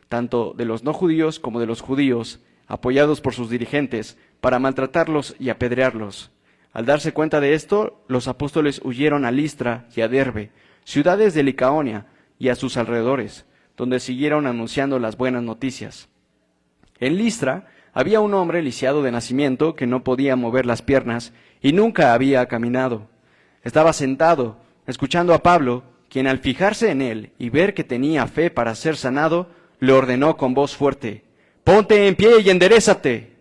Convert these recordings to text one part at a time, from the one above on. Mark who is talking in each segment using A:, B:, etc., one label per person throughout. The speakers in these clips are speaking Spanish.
A: tanto de los no judíos como de los judíos, apoyados por sus dirigentes, para maltratarlos y apedrearlos. Al darse cuenta de esto, los apóstoles huyeron a Listra y a Derbe, ciudades de Licaonia y a sus alrededores, donde siguieron anunciando las buenas noticias. En Listra había un hombre lisiado de nacimiento que no podía mover las piernas y nunca había caminado. Estaba sentado, escuchando a Pablo, quien al fijarse en él y ver que tenía fe para ser sanado, le ordenó con voz fuerte: «Ponte en pie y enderézate».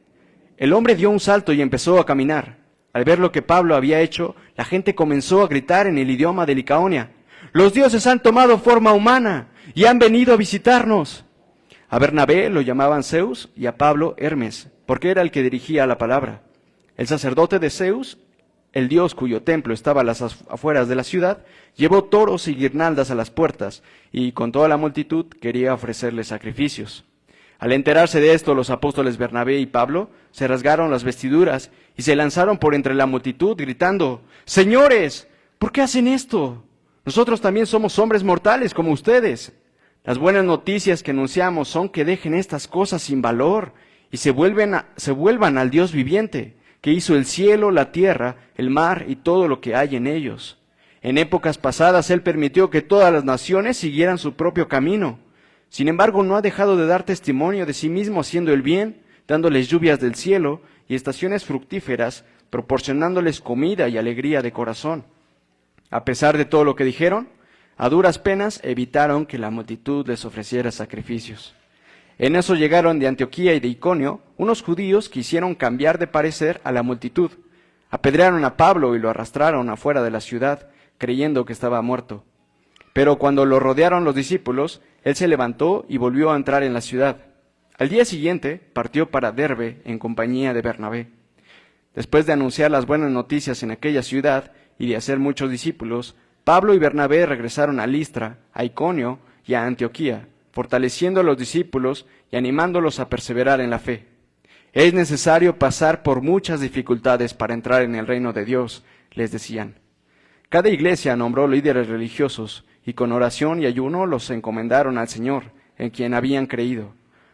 A: El hombre dio un salto y empezó a caminar. Al ver lo que Pablo había hecho, la gente comenzó a gritar en el idioma de Licaonia: «Los dioses han tomado forma humana y han venido a visitarnos». A Bernabé lo llamaban Zeus y a Pablo Hermes, porque era el que dirigía la palabra. El sacerdote de Zeus, el dios cuyo templo estaba a las afueras de la ciudad, llevó toros y guirnaldas a las puertas y con toda la multitud quería ofrecerle sacrificios. Al enterarse de esto, los apóstoles Bernabé y Pablo se rasgaron las vestiduras y se lanzaron por entre la multitud gritando: «Señores, ¿por qué hacen esto? Nosotros también somos hombres mortales como ustedes. Las buenas noticias que anunciamos son que dejen estas cosas sin valor y se vuelvan al Dios viviente, que hizo el cielo, la tierra, el mar y todo lo que hay en ellos. En épocas pasadas Él permitió que todas las naciones siguieran su propio camino. Sin embargo, no ha dejado de dar testimonio de sí mismo haciendo el bien, dándoles lluvias del cielo y estaciones fructíferas, proporcionándoles comida y alegría de corazón. A pesar de todo lo que dijeron, a duras penas evitaron que la multitud les ofreciera sacrificios. En eso llegaron de Antioquía y de Iconio unos judíos que hicieron cambiar de parecer a la multitud. Apedrearon a Pablo y lo arrastraron afuera de la ciudad, creyendo que estaba muerto. Pero cuando lo rodearon los discípulos, él se levantó y volvió a entrar en la ciudad. Al día siguiente partió para Derbe en compañía de Bernabé. Después de anunciar las buenas noticias en aquella ciudad y de hacer muchos discípulos, Pablo y Bernabé regresaron a Listra, a Iconio y a Antioquía, fortaleciendo a los discípulos y animándolos a perseverar en la fe. Es necesario pasar por muchas dificultades para entrar en el reino de Dios, les decían. Cada iglesia nombró líderes religiosos y con oración y ayuno los encomendaron al Señor, en quien habían creído.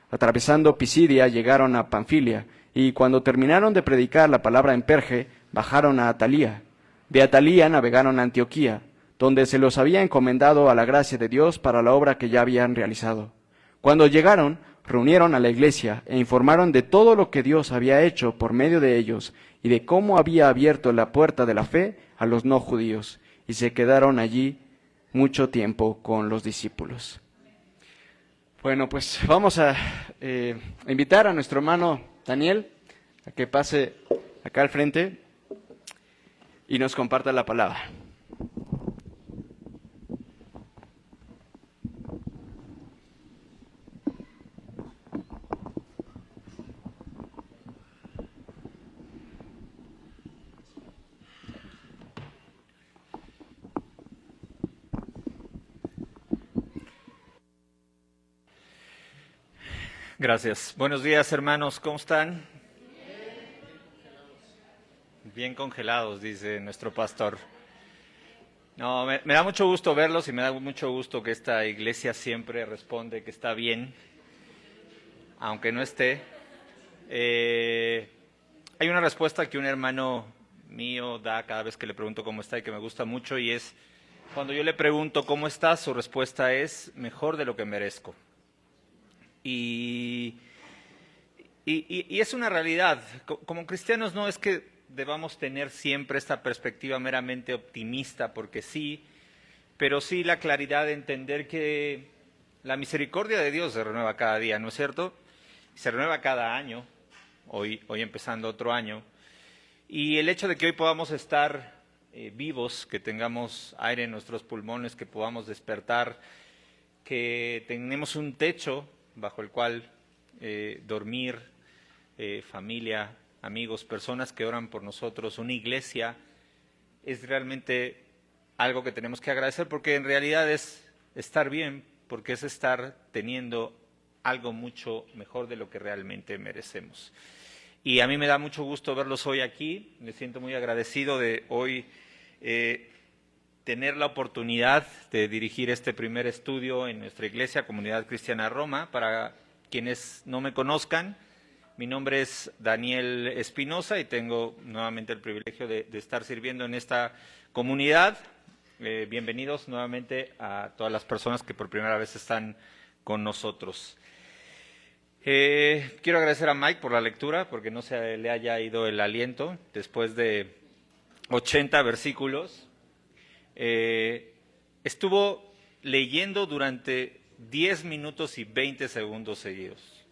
A: Atravesando Pisidia llegaron a Panfilia y cuando terminaron de predicar la palabra en Perge, bajaron a Atalía. De Atalía navegaron a Antioquía, donde se los había encomendado a la gracia de Dios para la obra que ya habían realizado. Cuando llegaron, reunieron a la iglesia e informaron de todo lo que Dios había hecho por medio de ellos y de cómo había abierto la puerta de la fe a los no judíos, y se quedaron allí mucho tiempo con los discípulos. Bueno, pues vamos a invitar a nuestro hermano Daniel a que pase acá al frente y nos comparta la palabra.
B: Gracias. Buenos días, hermanos. ¿Cómo están? Bien congelados, dice nuestro pastor. No, me da mucho gusto verlos y me da mucho gusto que esta iglesia siempre responde que está bien, aunque no esté. Hay una respuesta que un hermano mío da cada vez que le pregunto cómo está y que me gusta mucho, y es: cuando yo le pregunto cómo está, su respuesta es: mejor de lo que merezco. Y es una realidad. Como cristianos no es que debamos tener siempre esta perspectiva meramente optimista, porque sí, pero sí la claridad de entender que la misericordia de Dios se renueva cada día, ¿no es cierto? Se renueva cada año, hoy empezando otro año, y el hecho de que hoy podamos estar vivos, que tengamos aire en nuestros pulmones, que podamos despertar, que tenemos un techo bajo el cual dormir, familia, amigos, personas que oran por nosotros, una iglesia, es realmente algo que tenemos que agradecer, porque en realidad es estar bien, porque es estar teniendo algo mucho mejor de lo que realmente merecemos. Y a mí me da mucho gusto verlos hoy aquí, me siento muy agradecido de hoy tener la oportunidad de dirigir este primer estudio en nuestra iglesia, Comunidad Cristiana Roma. Para quienes no me conozcan, mi nombre es Daniel Espinosa y tengo nuevamente el privilegio de estar sirviendo en esta comunidad. Bienvenidos nuevamente a todas las personas que por primera vez están con nosotros. Quiero agradecer a Mike por la lectura, porque no se le haya ido el aliento después de 80 versículos. Estuvo leyendo durante 10 minutos y 20 segundos seguidos.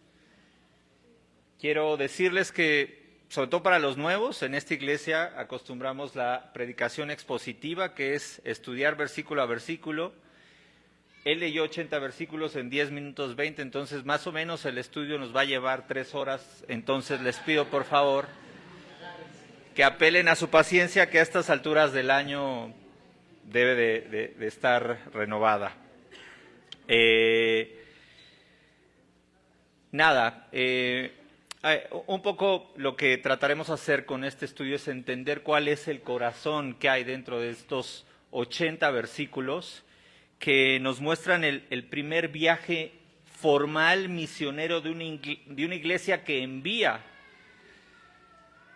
B: Quiero decirles que, sobre todo para los nuevos, en esta iglesia acostumbramos la predicación expositiva, que es estudiar versículo a versículo. Él leyó 80 versículos en 10 minutos 20, entonces más o menos el estudio nos va a llevar 3 horas. Entonces les pido por favor que apelen a su paciencia, que a estas alturas del año debe de estar renovada. Un poco lo que trataremos de hacer con este estudio es entender cuál es el corazón que hay dentro de estos 80 versículos que nos muestran el primer viaje formal misionero de una iglesia que envía.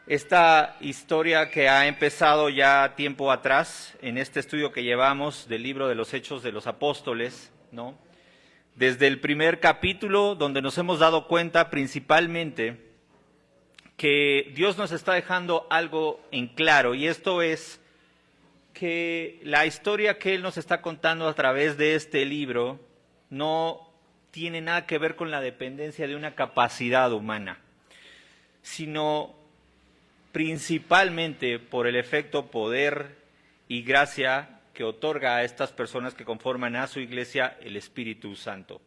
B: Esta historia que ha empezado ya tiempo atrás, en este estudio que llevamos del libro de los Hechos de los Apóstoles, ¿no? Desde el primer capítulo, donde nos hemos dado cuenta principalmente que Dios nos está dejando algo en claro, y esto es que la historia que Él nos está contando a través de este libro no tiene nada que ver con la dependencia de una capacidad humana, sino principalmente por el efecto poder y gracia que otorga a estas personas que conforman a su iglesia el Espíritu Santo.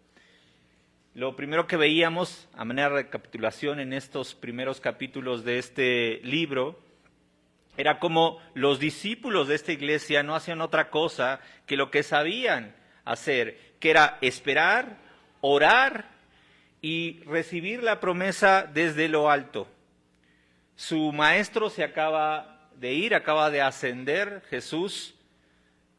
B: Lo primero que veíamos, a manera de recapitulación en estos primeros capítulos de este libro, era como los discípulos de esta iglesia no hacían otra cosa que lo que sabían hacer, que era esperar, orar y recibir la promesa desde lo alto. Su maestro se acaba de ir, acaba de ascender, Jesús,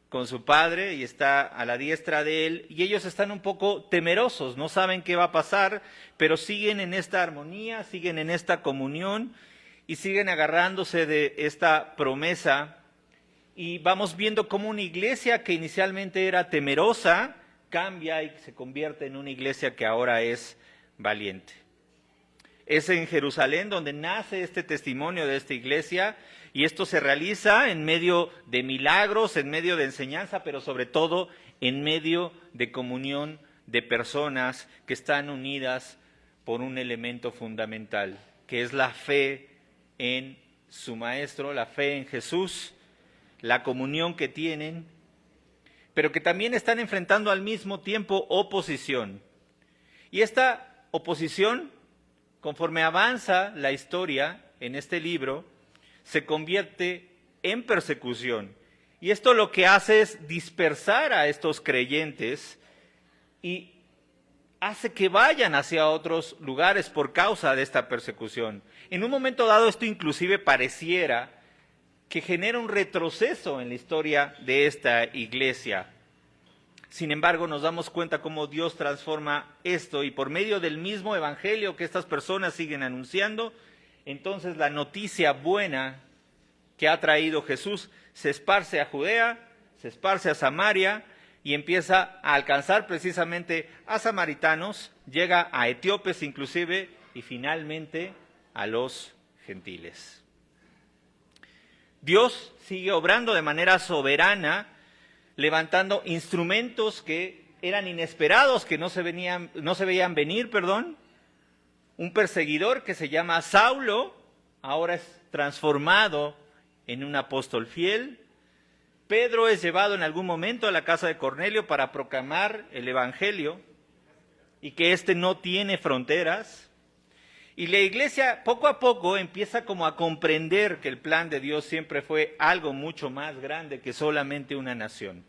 B: con su Padre, y está a la diestra de Él, y ellos están un poco temerosos, no saben qué va a pasar, pero siguen en esta armonía, siguen en esta comunión, y siguen agarrándose de esta promesa, y vamos viendo cómo una iglesia que inicialmente era temerosa, cambia y se convierte en una iglesia que ahora es valiente. Es en Jerusalén donde nace este testimonio de esta iglesia, y esto se realiza en medio de milagros, en medio de enseñanza, pero sobre todo en medio de comunión de personas que están unidas por un elemento fundamental, que es la fe en su Maestro, la fe en Jesús, la comunión que tienen, pero que también están enfrentando al mismo tiempo oposición. Y esta oposición, conforme avanza la historia en este libro, se convierte en persecución. Y esto lo que hace es dispersar a estos creyentes y hace que vayan hacia otros lugares por causa de esta persecución. En un momento dado esto inclusive pareciera que genera un retroceso en la historia de esta iglesia. Sin embargo, nos damos cuenta cómo Dios transforma esto, y por medio del mismo evangelio que estas personas siguen anunciando, entonces la noticia buena que ha traído Jesús se esparce a Judea, se esparce a Samaria y empieza a alcanzar precisamente a samaritanos, llega a etíopes inclusive y finalmente a los gentiles. Dios sigue obrando de manera soberana, levantando instrumentos que eran inesperados, que no se veían venir. Un perseguidor que se llama Saulo, ahora es transformado en un apóstol fiel. Pedro es llevado en algún momento a la casa de Cornelio para proclamar el evangelio y que éste no tiene fronteras. Y la iglesia poco a poco empieza como a comprender que el plan de Dios siempre fue algo mucho más grande que solamente una nación.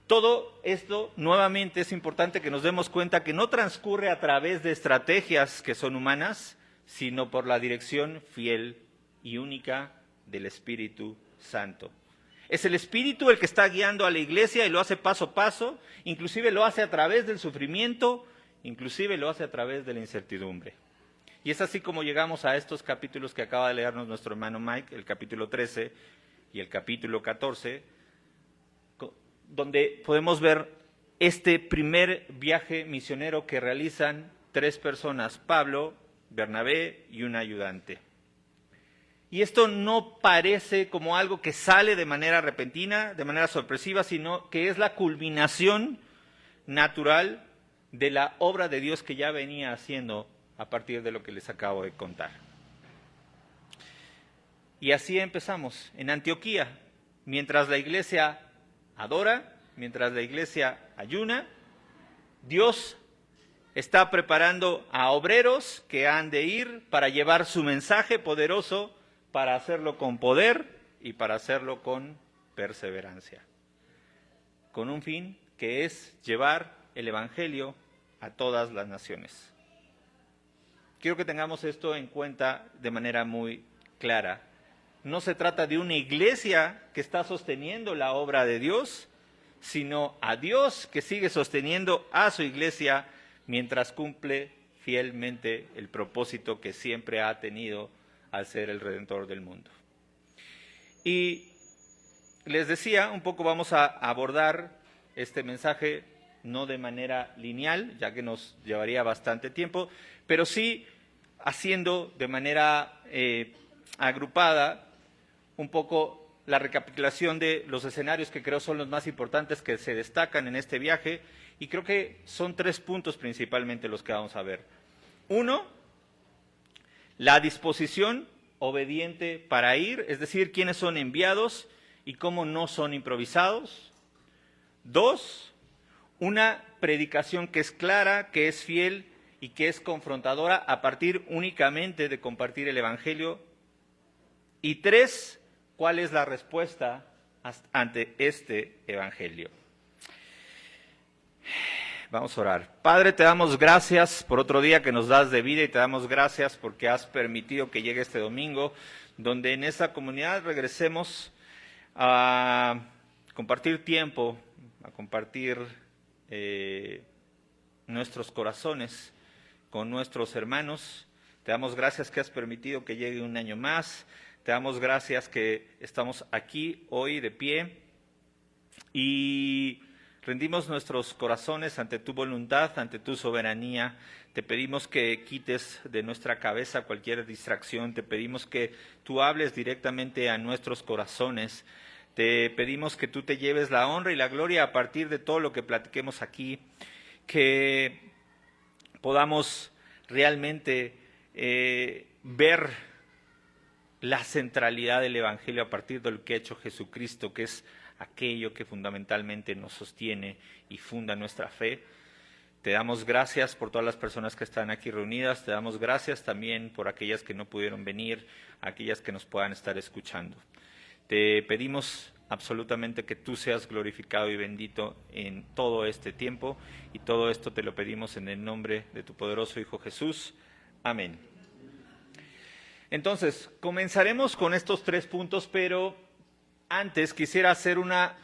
B: Todo esto, nuevamente, es importante que nos demos cuenta que no transcurre a través de estrategias que son humanas, sino por la dirección fiel y única del Espíritu Santo. Es el Espíritu el que está guiando a la iglesia y lo hace paso a paso, inclusive lo hace a través del sufrimiento, inclusive lo hace a través de la incertidumbre. Y es así como llegamos a estos capítulos que acaba de leernos nuestro hermano Mike, el capítulo 13 y el capítulo 14, donde podemos ver este primer viaje misionero que realizan 3 personas, Pablo, Bernabé y un ayudante. Y esto no parece como algo que sale de manera repentina, de manera sorpresiva, sino que es la culminación natural de la obra de Dios que ya venía haciendo a partir de lo que les acabo de contar. Y así empezamos, en Antioquía, mientras la iglesia adora, mientras la iglesia ayuna, Dios está preparando a obreros que han de ir para llevar su mensaje poderoso, para hacerlo con poder y para hacerlo con perseverancia, con un fin que es llevar el Evangelio a todas las naciones. Quiero que tengamos esto en cuenta de manera muy clara. No se trata de una iglesia que está sosteniendo la obra de Dios, sino a Dios que sigue sosteniendo a su iglesia mientras cumple fielmente el propósito que siempre ha tenido al ser el Redentor del mundo. Y les decía, un poco vamos a abordar este mensaje no de manera lineal, ya que nos llevaría bastante tiempo, pero sí haciendo de manera agrupada un poco la recapitulación de los escenarios que creo son los más importantes que se destacan en este viaje, y creo que son 3 puntos principalmente los que vamos a ver. 1, la disposición obediente para ir, es decir, quiénes son enviados y cómo no son improvisados. 2, una predicación que es clara, que es fiel y que es confrontadora a partir únicamente de compartir el Evangelio. Y 3, ¿cuál es la respuesta ante este Evangelio? Vamos a orar. Padre, te damos gracias por otro día que nos das de vida y te damos gracias porque has permitido que llegue este domingo, donde en esta comunidad regresemos a compartir tiempo, a compartir nuestros corazones con nuestros hermanos. Te damos gracias que has permitido que llegue un año más. Te damos gracias que estamos aquí hoy de pie y rendimos nuestros corazones ante tu voluntad, ante tu soberanía. Te pedimos que quites de nuestra cabeza cualquier distracción. Te pedimos que tú hables directamente a nuestros corazones. Te pedimos que tú te lleves la honra y la gloria a partir de todo lo que platiquemos aquí. Que podamos realmente ver la centralidad del Evangelio a partir de lo que ha hecho Jesucristo, que es aquello que fundamentalmente nos sostiene y funda nuestra fe. Te damos gracias por todas las personas que están aquí reunidas, te damos gracias también por aquellas que no pudieron venir, aquellas que nos puedan estar escuchando. Te pedimos absolutamente que tú seas glorificado y bendito en todo este tiempo, y todo esto te lo pedimos en el nombre de tu poderoso Hijo Jesús. Amén. Entonces, comenzaremos con estos 3 puntos, pero antes quisiera hacer una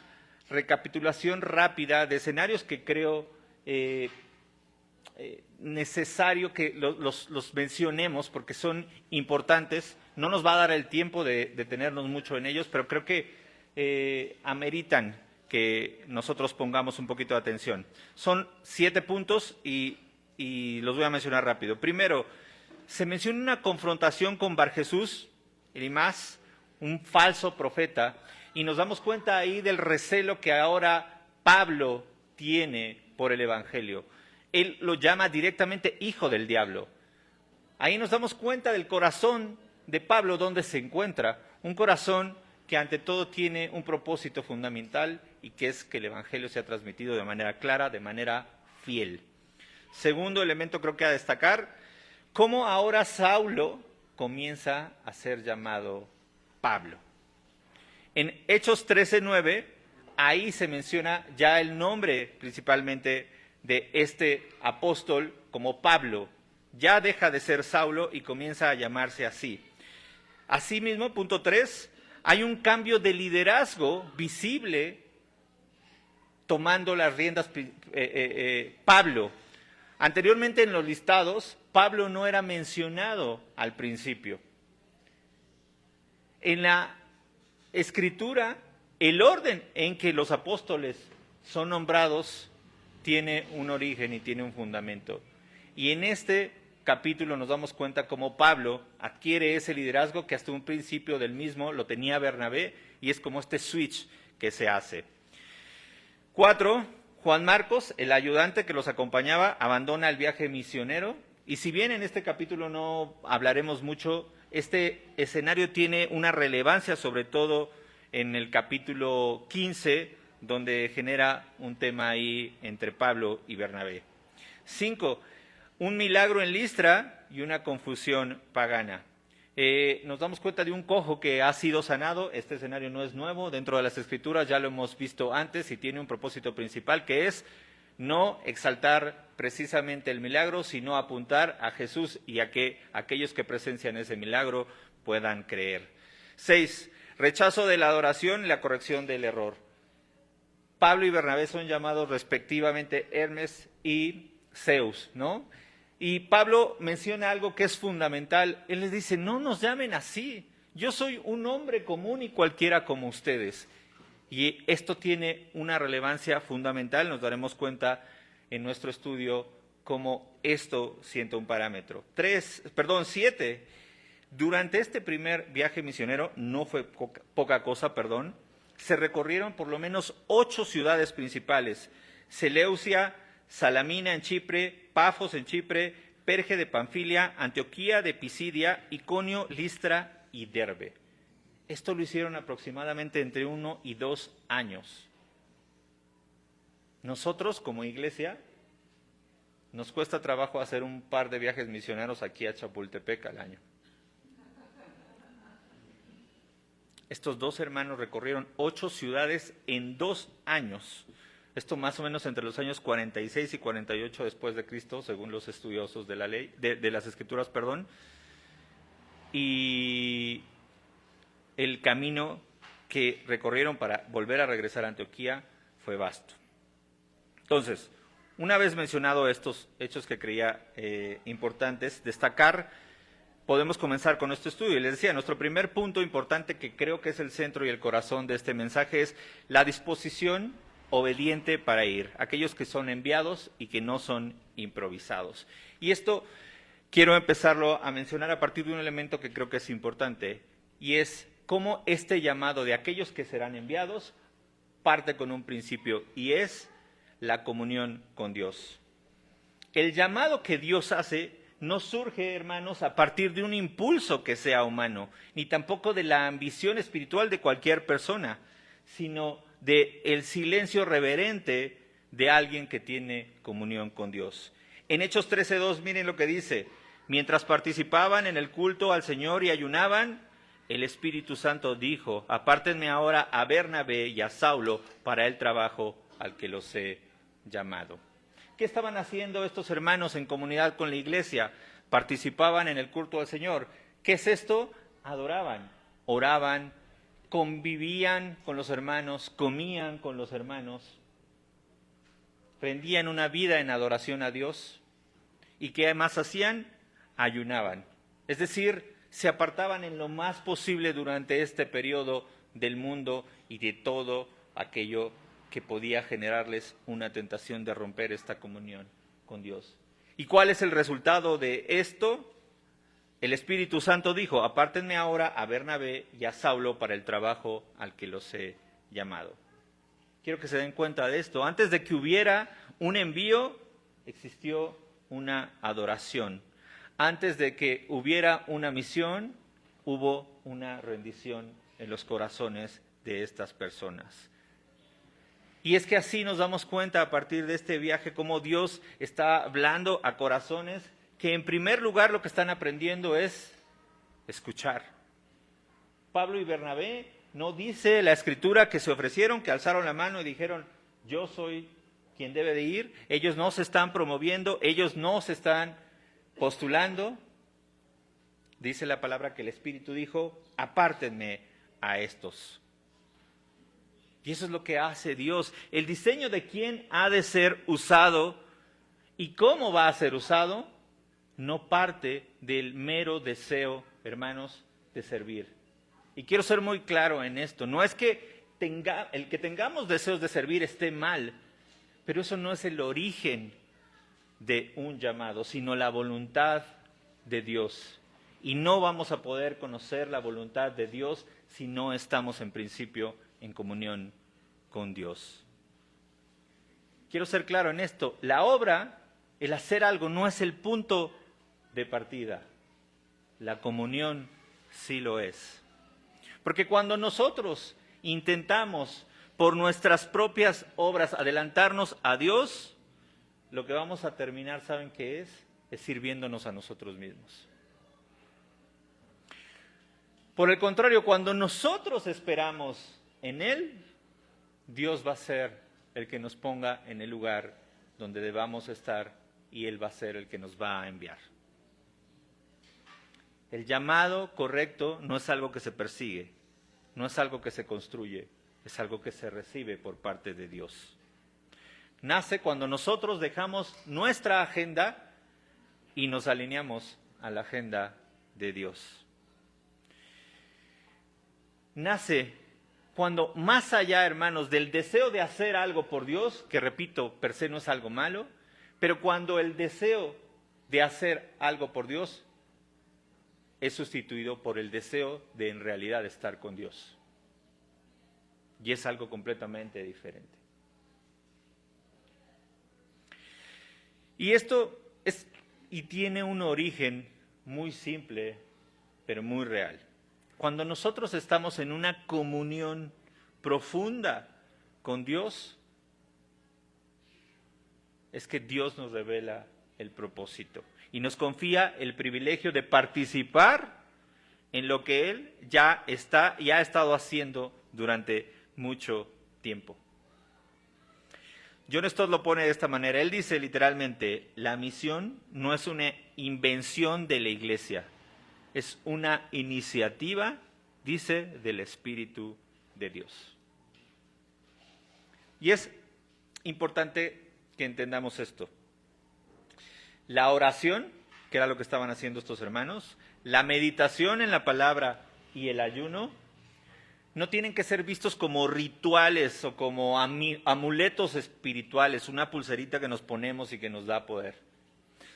B: recapitulación rápida de escenarios que creo necesario que los mencionemos porque son importantes. No nos va a dar el tiempo de detenernos mucho en ellos, pero creo que ameritan que nosotros pongamos un poquito de atención. Son 7 puntos y los voy a mencionar rápido. Primero, se menciona una confrontación con Barjesús, Elimas, un falso profeta, y nos damos cuenta ahí del recelo que ahora Pablo tiene por el Evangelio. Él lo llama directamente hijo del diablo. Ahí nos damos cuenta del corazón de Pablo, donde se encuentra, un corazón que ante todo tiene un propósito fundamental, y que es que el Evangelio sea transmitido de manera clara, de manera fiel. Segundo elemento creo que a destacar, cómo ahora Saulo comienza a ser llamado Pablo. En Hechos 13:9, ahí se menciona ya el nombre principalmente de este apóstol como Pablo. Ya deja de ser Saulo y comienza a llamarse así. Asimismo, punto 3, hay un cambio de liderazgo visible tomando las riendas Pablo. Anteriormente en los listados, Pablo no era mencionado al principio. En la Escritura, el orden en que los apóstoles son nombrados tiene un origen y tiene un fundamento. Y en este capítulo nos damos cuenta cómo Pablo adquiere ese liderazgo que hasta un principio del mismo lo tenía Bernabé, y es como este switch que se hace. 4, Juan Marcos, el ayudante que los acompañaba, abandona el viaje misionero, y si bien en este capítulo no hablaremos mucho, este escenario tiene una relevancia, sobre todo en el capítulo 15, donde genera un tema ahí entre Pablo y Bernabé. 5, un milagro en Listra y una confusión pagana. Nos damos cuenta de un cojo que ha sido sanado. Este escenario no es nuevo dentro de las Escrituras, ya lo hemos visto antes y tiene un propósito principal, que es no exaltar precisamente el milagro, sino apuntar a Jesús y a que aquellos que presencian ese milagro puedan creer. 6, rechazo de la adoración y la corrección del error. Pablo y Bernabé son llamados respectivamente Hermes y Zeus, ¿no? Y Pablo menciona algo que es fundamental. Él les dice, no nos llamen así. Yo soy un hombre común y cualquiera como ustedes. Y esto tiene una relevancia fundamental. Nos daremos cuenta en nuestro estudio cómo esto sienta un parámetro. 7. Durante este primer viaje misionero, no fue poca cosa, se recorrieron por lo menos 8 ciudades principales: Seleucia, Salamina en Chipre, Pafos en Chipre, Perge de Panfilia, Antioquía de Pisidia, Iconio, Listra y Derbe. Esto lo hicieron aproximadamente entre 1 y 2 años. Nosotros, como iglesia, nos cuesta trabajo hacer un par de viajes misioneros aquí a Chapultepec al año. Estos 2 hermanos recorrieron 8 ciudades en 2 años. Esto más o menos entre los años 46 y 48 después de Cristo, según los estudiosos de la ley, de las Escrituras, Y el camino que recorrieron para volver a regresar a Antioquía fue vasto. Entonces, una vez mencionado estos hechos que creía importantes, destacar, podemos comenzar con nuestro estudio. Y les decía, nuestro primer punto importante, que creo que es el centro y el corazón de este mensaje, es la disposición obediente para ir, aquellos que son enviados y que no son improvisados. Y esto quiero empezarlo a mencionar a partir de un elemento que creo que es importante, y es cómo este llamado de aquellos que serán enviados parte con un principio, y es la comunión con Dios. El llamado que Dios hace no surge, hermanos, a partir de un impulso que sea humano, ni tampoco de la ambición espiritual de cualquier persona, sino de el silencio reverente de alguien que tiene comunión con Dios. En Hechos 13:2, miren lo que dice: mientras participaban en el culto al Señor y ayunaban, el Espíritu Santo dijo, apártenme ahora a Bernabé y a Saulo para el trabajo al que los he llamado. ¿Qué estaban haciendo estos hermanos en comunidad con la iglesia? Participaban en el culto al Señor. ¿Qué es esto? Adoraban, oraban, convivían con los hermanos, comían con los hermanos, prendían una vida en adoración a Dios. ¿Y qué más hacían? Ayunaban. Es decir, se apartaban en lo más posible durante este periodo del mundo y de todo aquello que podía generarles una tentación de romper esta comunión con Dios. ¿Y cuál es el resultado de esto? El Espíritu Santo dijo, apártenme ahora a Bernabé y a Saulo para el trabajo al que los he llamado. Quiero que se den cuenta de esto. Antes de que hubiera un envío, existió una adoración. Antes de que hubiera una misión, hubo una rendición en los corazones de estas personas. Y es que así nos damos cuenta a partir de este viaje cómo Dios está hablando a corazones que en primer lugar lo que están aprendiendo es escuchar. Pablo y Bernabé, no dice la Escritura que se ofrecieron, que alzaron la mano y dijeron, yo soy quien debe de ir. Ellos no se están promoviendo, ellos no se están postulando. Dice la palabra que el Espíritu dijo, apártenme a estos. Y eso es lo que hace Dios. El diseño de quién ha de ser usado y cómo va a ser usado no parte del mero deseo, hermanos, de servir. Y quiero ser muy claro en esto. No es que el que tengamos deseos de servir esté mal, pero eso no es el origen de un llamado, sino la voluntad de Dios. Y no vamos a poder conocer la voluntad de Dios si no estamos en principio en comunión con Dios. Quiero ser claro en esto. La obra, el hacer algo, no es el punto de partida. La comunión sí lo es. Porque cuando nosotros intentamos por nuestras propias obras adelantarnos a Dios, lo que vamos a terminar, ¿saben qué es? Es sirviéndonos a nosotros mismos. Por el contrario, cuando nosotros esperamos en Él, Dios va a ser el que nos ponga en el lugar donde debamos estar y Él va a ser el que nos va a enviar. El llamado correcto no es algo que se persigue, no es algo que se construye, es algo que se recibe por parte de Dios. Nace cuando nosotros dejamos nuestra agenda y nos alineamos a la agenda de Dios. Nace cuando más allá, hermanos, del deseo de hacer algo por Dios, que repito, per se no es algo malo, pero cuando el deseo de hacer algo por Dios es sustituido por el deseo de en realidad estar con Dios. Y es algo completamente diferente. Y esto tiene un origen muy simple, pero muy real. Cuando nosotros estamos en una comunión profunda con Dios, es que Dios nos revela el propósito y nos confía el privilegio de participar en lo que Él ya ha estado haciendo durante mucho tiempo. John Stott lo pone de esta manera. Él dice literalmente, la misión no es una invención de la iglesia, es una iniciativa, dice, del Espíritu de Dios. Y es importante que entendamos esto. La oración, que era lo que estaban haciendo estos hermanos, la meditación en la palabra y el ayuno, no tienen que ser vistos como rituales o como amuletos espirituales, una pulserita que nos ponemos y que nos da poder,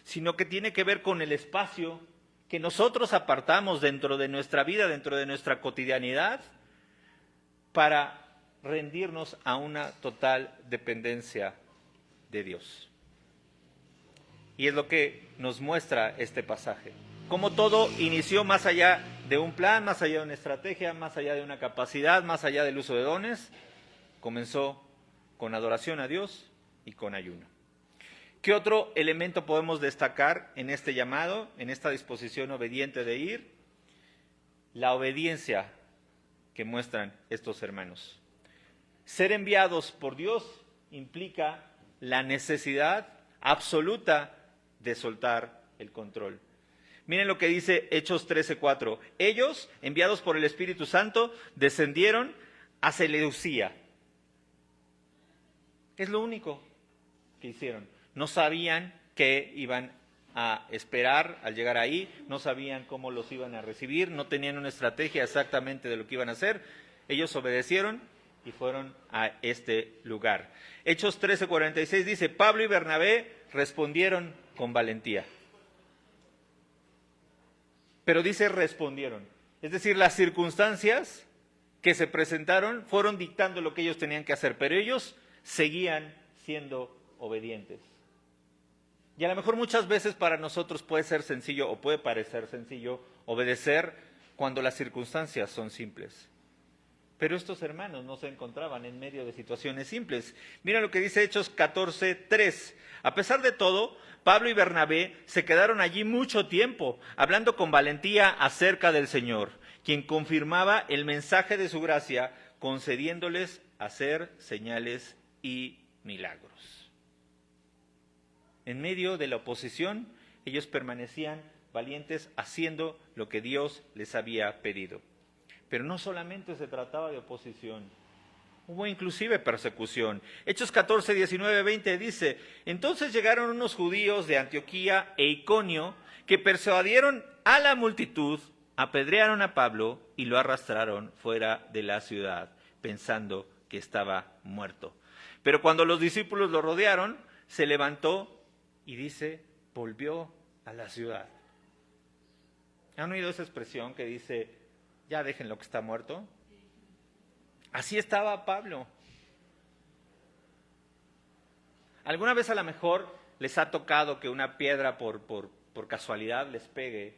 B: sino que tiene que ver con el espacio que nosotros apartamos dentro de nuestra vida, dentro de nuestra cotidianidad, para rendirnos a una total dependencia de Dios. Y es lo que nos muestra este pasaje. Cómo todo inició más allá de un plan, más allá de una estrategia, más allá de una capacidad, más allá del uso de dones, comenzó con adoración a Dios y con ayuno. ¿Qué otro elemento podemos destacar en este llamado, en esta disposición obediente de ir? La obediencia que muestran estos hermanos. Ser enviados por Dios implica la necesidad absoluta de soltar el control. Miren lo que dice Hechos 13:4. Ellos, enviados por el Espíritu Santo, descendieron a Seleucía. Es lo único que hicieron. No sabían qué iban a esperar al llegar ahí, no sabían cómo los iban a recibir, no tenían una estrategia exactamente de lo que iban a hacer. Ellos obedecieron y fueron a este lugar. Hechos 13:46 dice, Pablo y Bernabé respondieron con valentía. Pero dice respondieron. Es decir, las circunstancias que se presentaron fueron dictando lo que ellos tenían que hacer, pero ellos seguían siendo obedientes. Y a lo mejor muchas veces para nosotros puede ser sencillo o puede parecer sencillo obedecer cuando las circunstancias son simples. Pero estos hermanos no se encontraban en medio de situaciones simples. Mira lo que dice Hechos 14:3. A pesar de todo, Pablo y Bernabé se quedaron allí mucho tiempo, hablando con valentía acerca del Señor, quien confirmaba el mensaje de su gracia, concediéndoles hacer señales y milagros. En medio de la oposición, ellos permanecían valientes haciendo lo que Dios les había pedido. Pero no solamente se trataba de oposición, hubo inclusive persecución. Hechos 14, 19, 20 dice, entonces llegaron unos judíos de Antioquía e Iconio que persuadieron a la multitud, apedrearon a Pablo y lo arrastraron fuera de la ciudad, pensando que estaba muerto. Pero cuando los discípulos lo rodearon, se levantó y dice, volvió a la ciudad. ¿Han oído esa expresión que dice, ya dejen lo que está muerto? Así estaba Pablo. ¿Alguna vez a lo mejor les ha tocado que una piedra por casualidad les pegue?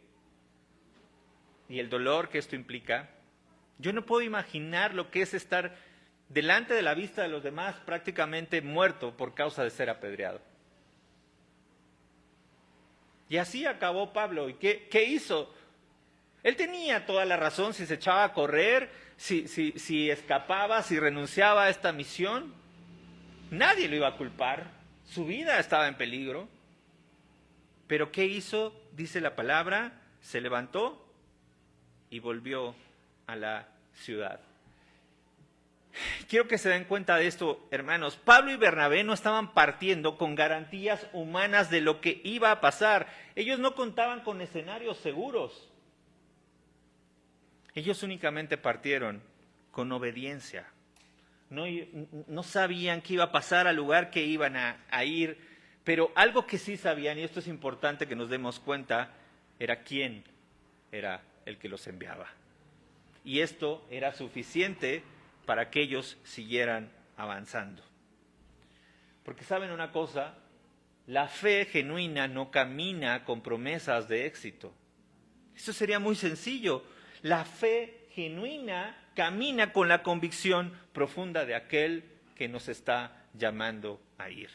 B: Y el dolor que esto implica. Yo no puedo imaginar lo que es estar delante de la vista de los demás prácticamente muerto por causa de ser apedreado. Y así acabó Pablo. ¿Y qué hizo? Él tenía toda la razón si se echaba a correr, si escapaba, si renunciaba a esta misión. Nadie lo iba a culpar. Su vida estaba en peligro. Pero ¿qué hizo? Dice la palabra, se levantó y volvió a la ciudad. Quiero que se den cuenta de esto, hermanos. Pablo y Bernabé no estaban partiendo con garantías humanas de lo que iba a pasar. Ellos no contaban con escenarios seguros. Ellos únicamente partieron con obediencia. No sabían qué iba a pasar al lugar que iban a ir, pero algo que sí sabían, y esto es importante que nos demos cuenta, era quién era el que los enviaba. Y esto era suficiente para que ellos siguieran avanzando. Porque saben una cosa, la fe genuina no camina con promesas de éxito. Eso sería muy sencillo. La fe genuina camina con la convicción profunda de aquel que nos está llamando a ir.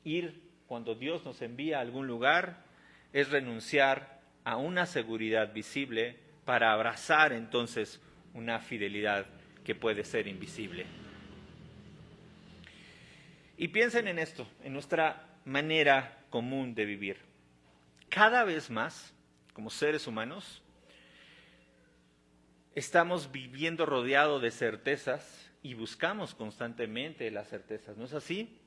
B: Ir cuando Dios nos envía a algún lugar es renunciar a una seguridad visible para abrazar entonces una fidelidad que puede ser invisible. Y piensen en esto, en nuestra manera común de vivir. Cada vez más, como seres humanos, estamos viviendo rodeados de certezas y buscamos constantemente las certezas, ¿no es así?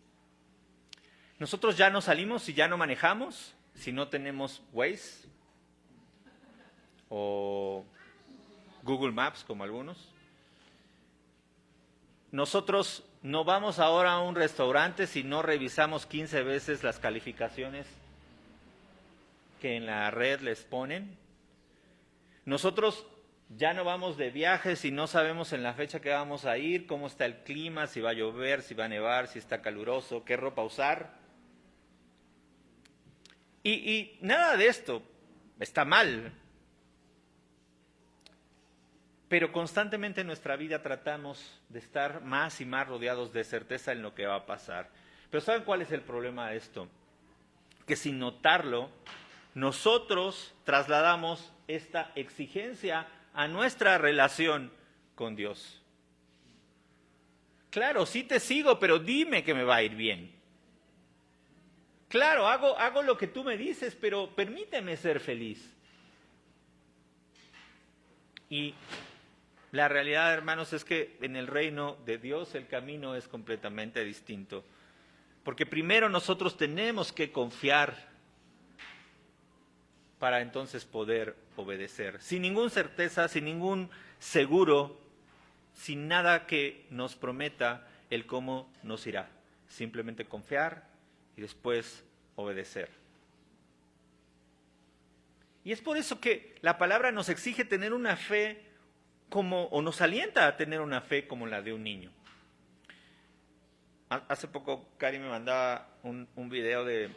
B: Nosotros ya no salimos y ya no manejamos si no tenemos Waze o Google Maps, como algunos. Nosotros no vamos ahora a un restaurante si no revisamos 15 veces las calificaciones que en la red les ponen. Nosotros ya no vamos de viaje si no sabemos en la fecha que vamos a ir, cómo está el clima, si va a llover, si va a nevar, si está caluroso, qué ropa usar. Y nada de esto está mal. Pero constantemente en nuestra vida tratamos de estar más y más rodeados de certeza en lo que va a pasar. Pero ¿saben cuál es el problema de esto? Que sin notarlo, nosotros trasladamos esta exigencia a nuestra relación con Dios. Claro, sí te sigo, pero dime que me va a ir bien. Claro, hago lo que tú me dices, pero permíteme ser feliz. Y la realidad, hermanos, es que en el reino de Dios el camino es completamente distinto. Porque primero nosotros tenemos que confiar para entonces poder obedecer. Sin ninguna certeza, sin ningún seguro, sin nada que nos prometa el cómo nos irá. Simplemente confiar y después obedecer. Y es por eso que la palabra nos exige tener una fe o nos alienta a tener una fe como la de un niño. Hace poco Cari me mandaba un video de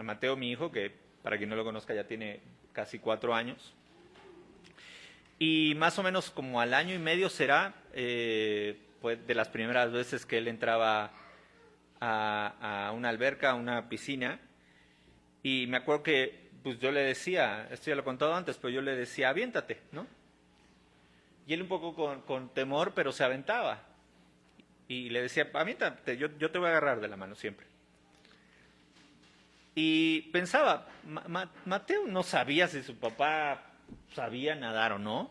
B: Mateo, mi hijo, que para quien no lo conozca ya tiene casi 4 años. Y más o menos como al año y medio será, pues de las primeras veces que él entraba a una alberca, a una piscina. Y me acuerdo que pues yo le decía, esto ya lo he contado antes, pero yo le decía, aviéntate, ¿no? Y él un poco con temor, pero se aventaba. Y le decía, aviéntate, yo te voy a agarrar de la mano siempre. Y pensaba, Mateo no sabía si su papá sabía nadar o no.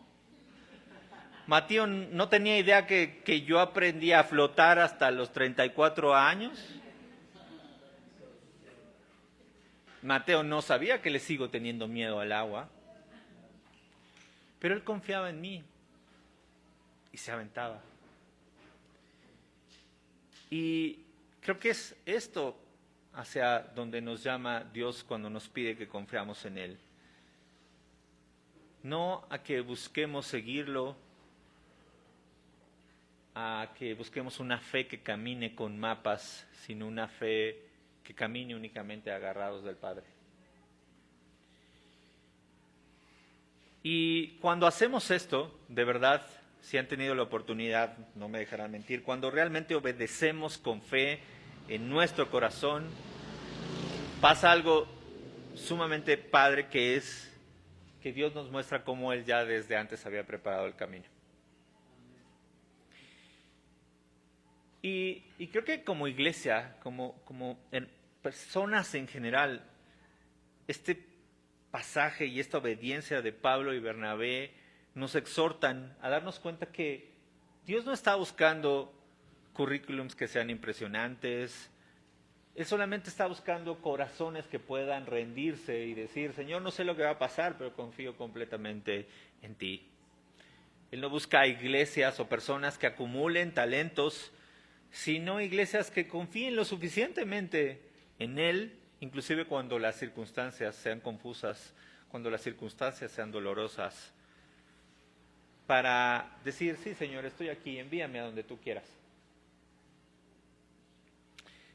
B: Mateo no tenía idea que yo aprendí a flotar hasta los 34 años. Mateo no sabía que le sigo teniendo miedo al agua. Pero él confiaba en mí y se aventaba. Y creo que es esto hacia donde nos llama Dios cuando nos pide que confiamos en Él. No a que busquemos seguirlo, a que busquemos una fe que camine con mapas, sino una fe que camine únicamente agarrados del Padre. Y cuando hacemos esto, de verdad, si han tenido la oportunidad, no me dejarán mentir, cuando realmente obedecemos con fe en nuestro corazón, pasa algo sumamente padre, que es que Dios nos muestra cómo Él ya desde antes había preparado el camino. Y creo que como iglesia, como personas en general, este pasaje y esta obediencia de Pablo y Bernabé nos exhortan a darnos cuenta que Dios no está buscando currículums que sean impresionantes. Él solamente está buscando corazones que puedan rendirse y decir: Señor, no sé lo que va a pasar, pero confío completamente en ti. Él no busca iglesias o personas que acumulen talentos, sino iglesias que confíen lo suficientemente en Él, inclusive cuando las circunstancias sean confusas, cuando las circunstancias sean dolorosas, para decir: sí, Señor, estoy aquí, envíame a donde tú quieras.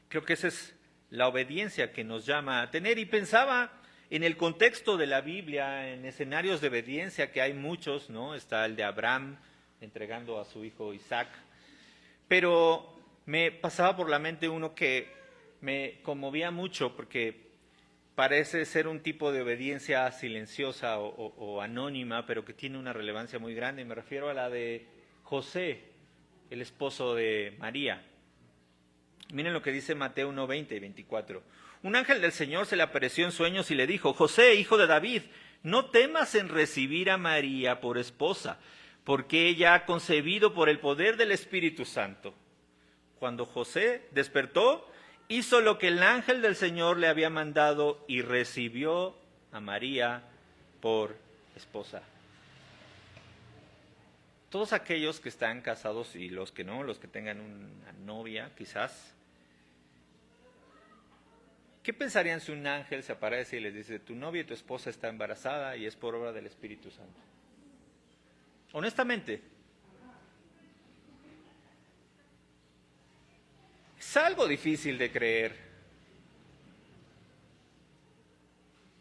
B: Creo que esa es la obediencia que nos llama a tener. Y pensaba en el contexto de la Biblia, en escenarios de obediencia, que hay muchos, ¿no? Está el de Abraham entregando a su hijo Isaac. Pero me pasaba por la mente uno que me conmovía mucho, porque parece ser un tipo de obediencia silenciosa o anónima, pero que tiene una relevancia muy grande. Me refiero a la de José, el esposo de María. Miren lo que dice Mateo 1:20 y 24. Un ángel del Señor se le apareció en sueños y le dijo: José, hijo de David, no temas en recibir a María por esposa, porque ella ha concebido por el poder del Espíritu Santo. Cuando José despertó, hizo lo que el ángel del Señor le había mandado y recibió a María por esposa. Todos aquellos que están casados y los que no, los que tengan una novia quizás, ¿qué pensarían si un ángel se aparece y les dice: tu novia y tu esposa está embarazada y es por obra del Espíritu Santo? Honestamente, es algo difícil de creer.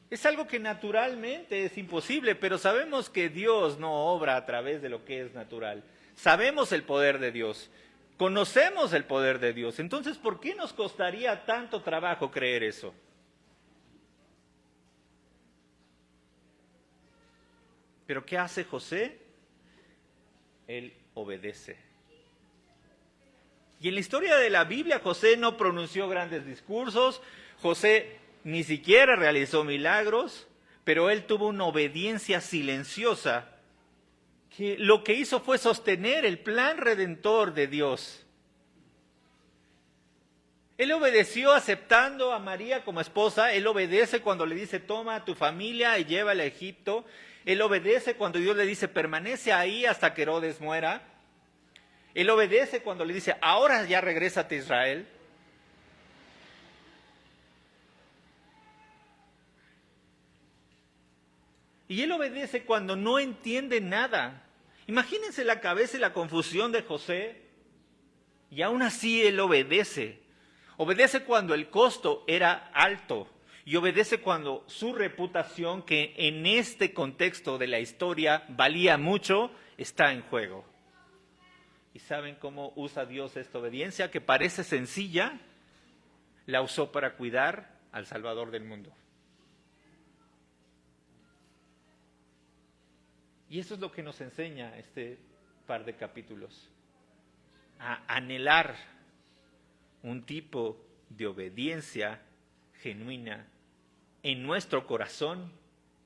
B: Es algo que naturalmente es imposible, pero sabemos que Dios no obra a través de lo que es natural. Sabemos el poder de Dios, conocemos el poder de Dios. Entonces, ¿por qué nos costaría tanto trabajo creer eso? ¿Pero qué hace José? Él obedece. Y en la historia de la Biblia, José no pronunció grandes discursos, José ni siquiera realizó milagros, pero él tuvo una obediencia silenciosa, que lo que hizo fue sostener el plan redentor de Dios. Él obedeció aceptando a María como esposa. Él obedece cuando le dice: toma a tu familia y llévala a Egipto. Él obedece cuando Dios le dice: permanece ahí hasta que Herodes muera. Él obedece cuando le dice: ahora ya regrésate a Israel. Y él obedece cuando no entiende nada. Imagínense la cabeza y la confusión de José. Y aún así él obedece. Obedece cuando el costo era alto. Y obedece cuando su reputación, que en este contexto de la historia valía mucho, está en juego. ¿Y saben cómo usa Dios esta obediencia, que parece sencilla? La usó para cuidar al Salvador del mundo. Y eso es lo que nos enseña este par de capítulos. A anhelar un tipo de obediencia genuina en nuestro corazón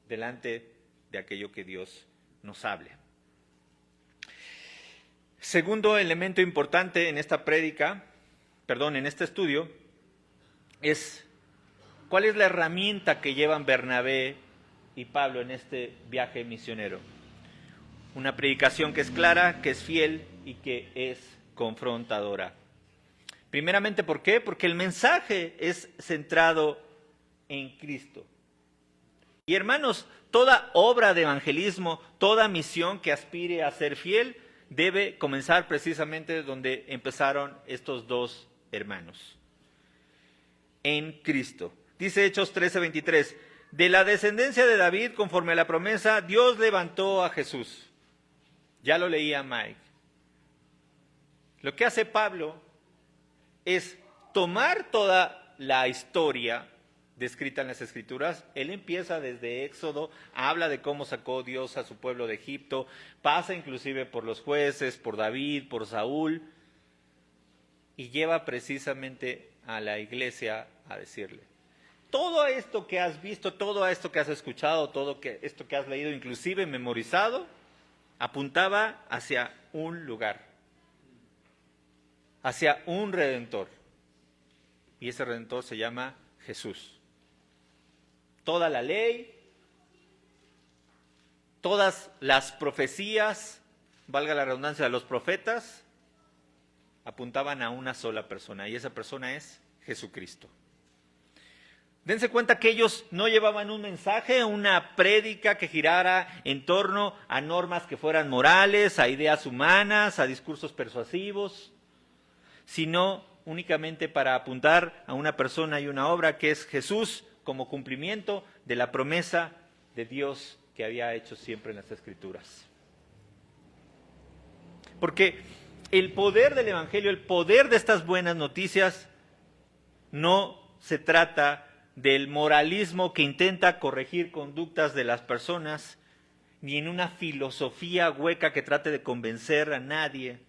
B: delante de aquello que Dios nos hable. Segundo elemento importante en esta en este estudio, es cuál es la herramienta que llevan Bernabé y Pablo en este viaje misionero. Una predicación que es clara, que es fiel y que es confrontadora. Primeramente, ¿por qué? Porque el mensaje es centrado en Cristo. Y hermanos, toda obra de evangelismo, toda misión que aspire a ser fiel, debe comenzar precisamente donde empezaron estos dos hermanos. En Cristo. Dice Hechos 13:23, de la descendencia de David, conforme a la promesa, Dios levantó a Jesús. Ya lo leía Mike. Lo que hace Pablo es tomar toda la historia descrita en las Escrituras. Él empieza desde Éxodo, habla de cómo sacó Dios a su pueblo de Egipto, pasa inclusive por los jueces, por David, por Saúl, y lleva precisamente a la iglesia a decirle, todo esto que has visto, todo esto que has escuchado, esto que has leído, inclusive memorizado, apuntaba hacia un lugar, hacia un Redentor. Y ese Redentor se llama Jesús. Toda la ley, todas las profecías, valga la redundancia, de los profetas, apuntaban a una sola persona, y esa persona es Jesucristo. Dense cuenta que ellos no llevaban un mensaje, una prédica que girara en torno a normas que fueran morales, a ideas humanas, a discursos persuasivos, sino únicamente para apuntar a una persona y una obra que es Jesús, como cumplimiento de la promesa de Dios que había hecho siempre en las Escrituras. Porque el poder del Evangelio, el poder de estas buenas noticias, no se trata del moralismo que intenta corregir conductas de las personas, ni en una filosofía hueca que trate de convencer a nadie,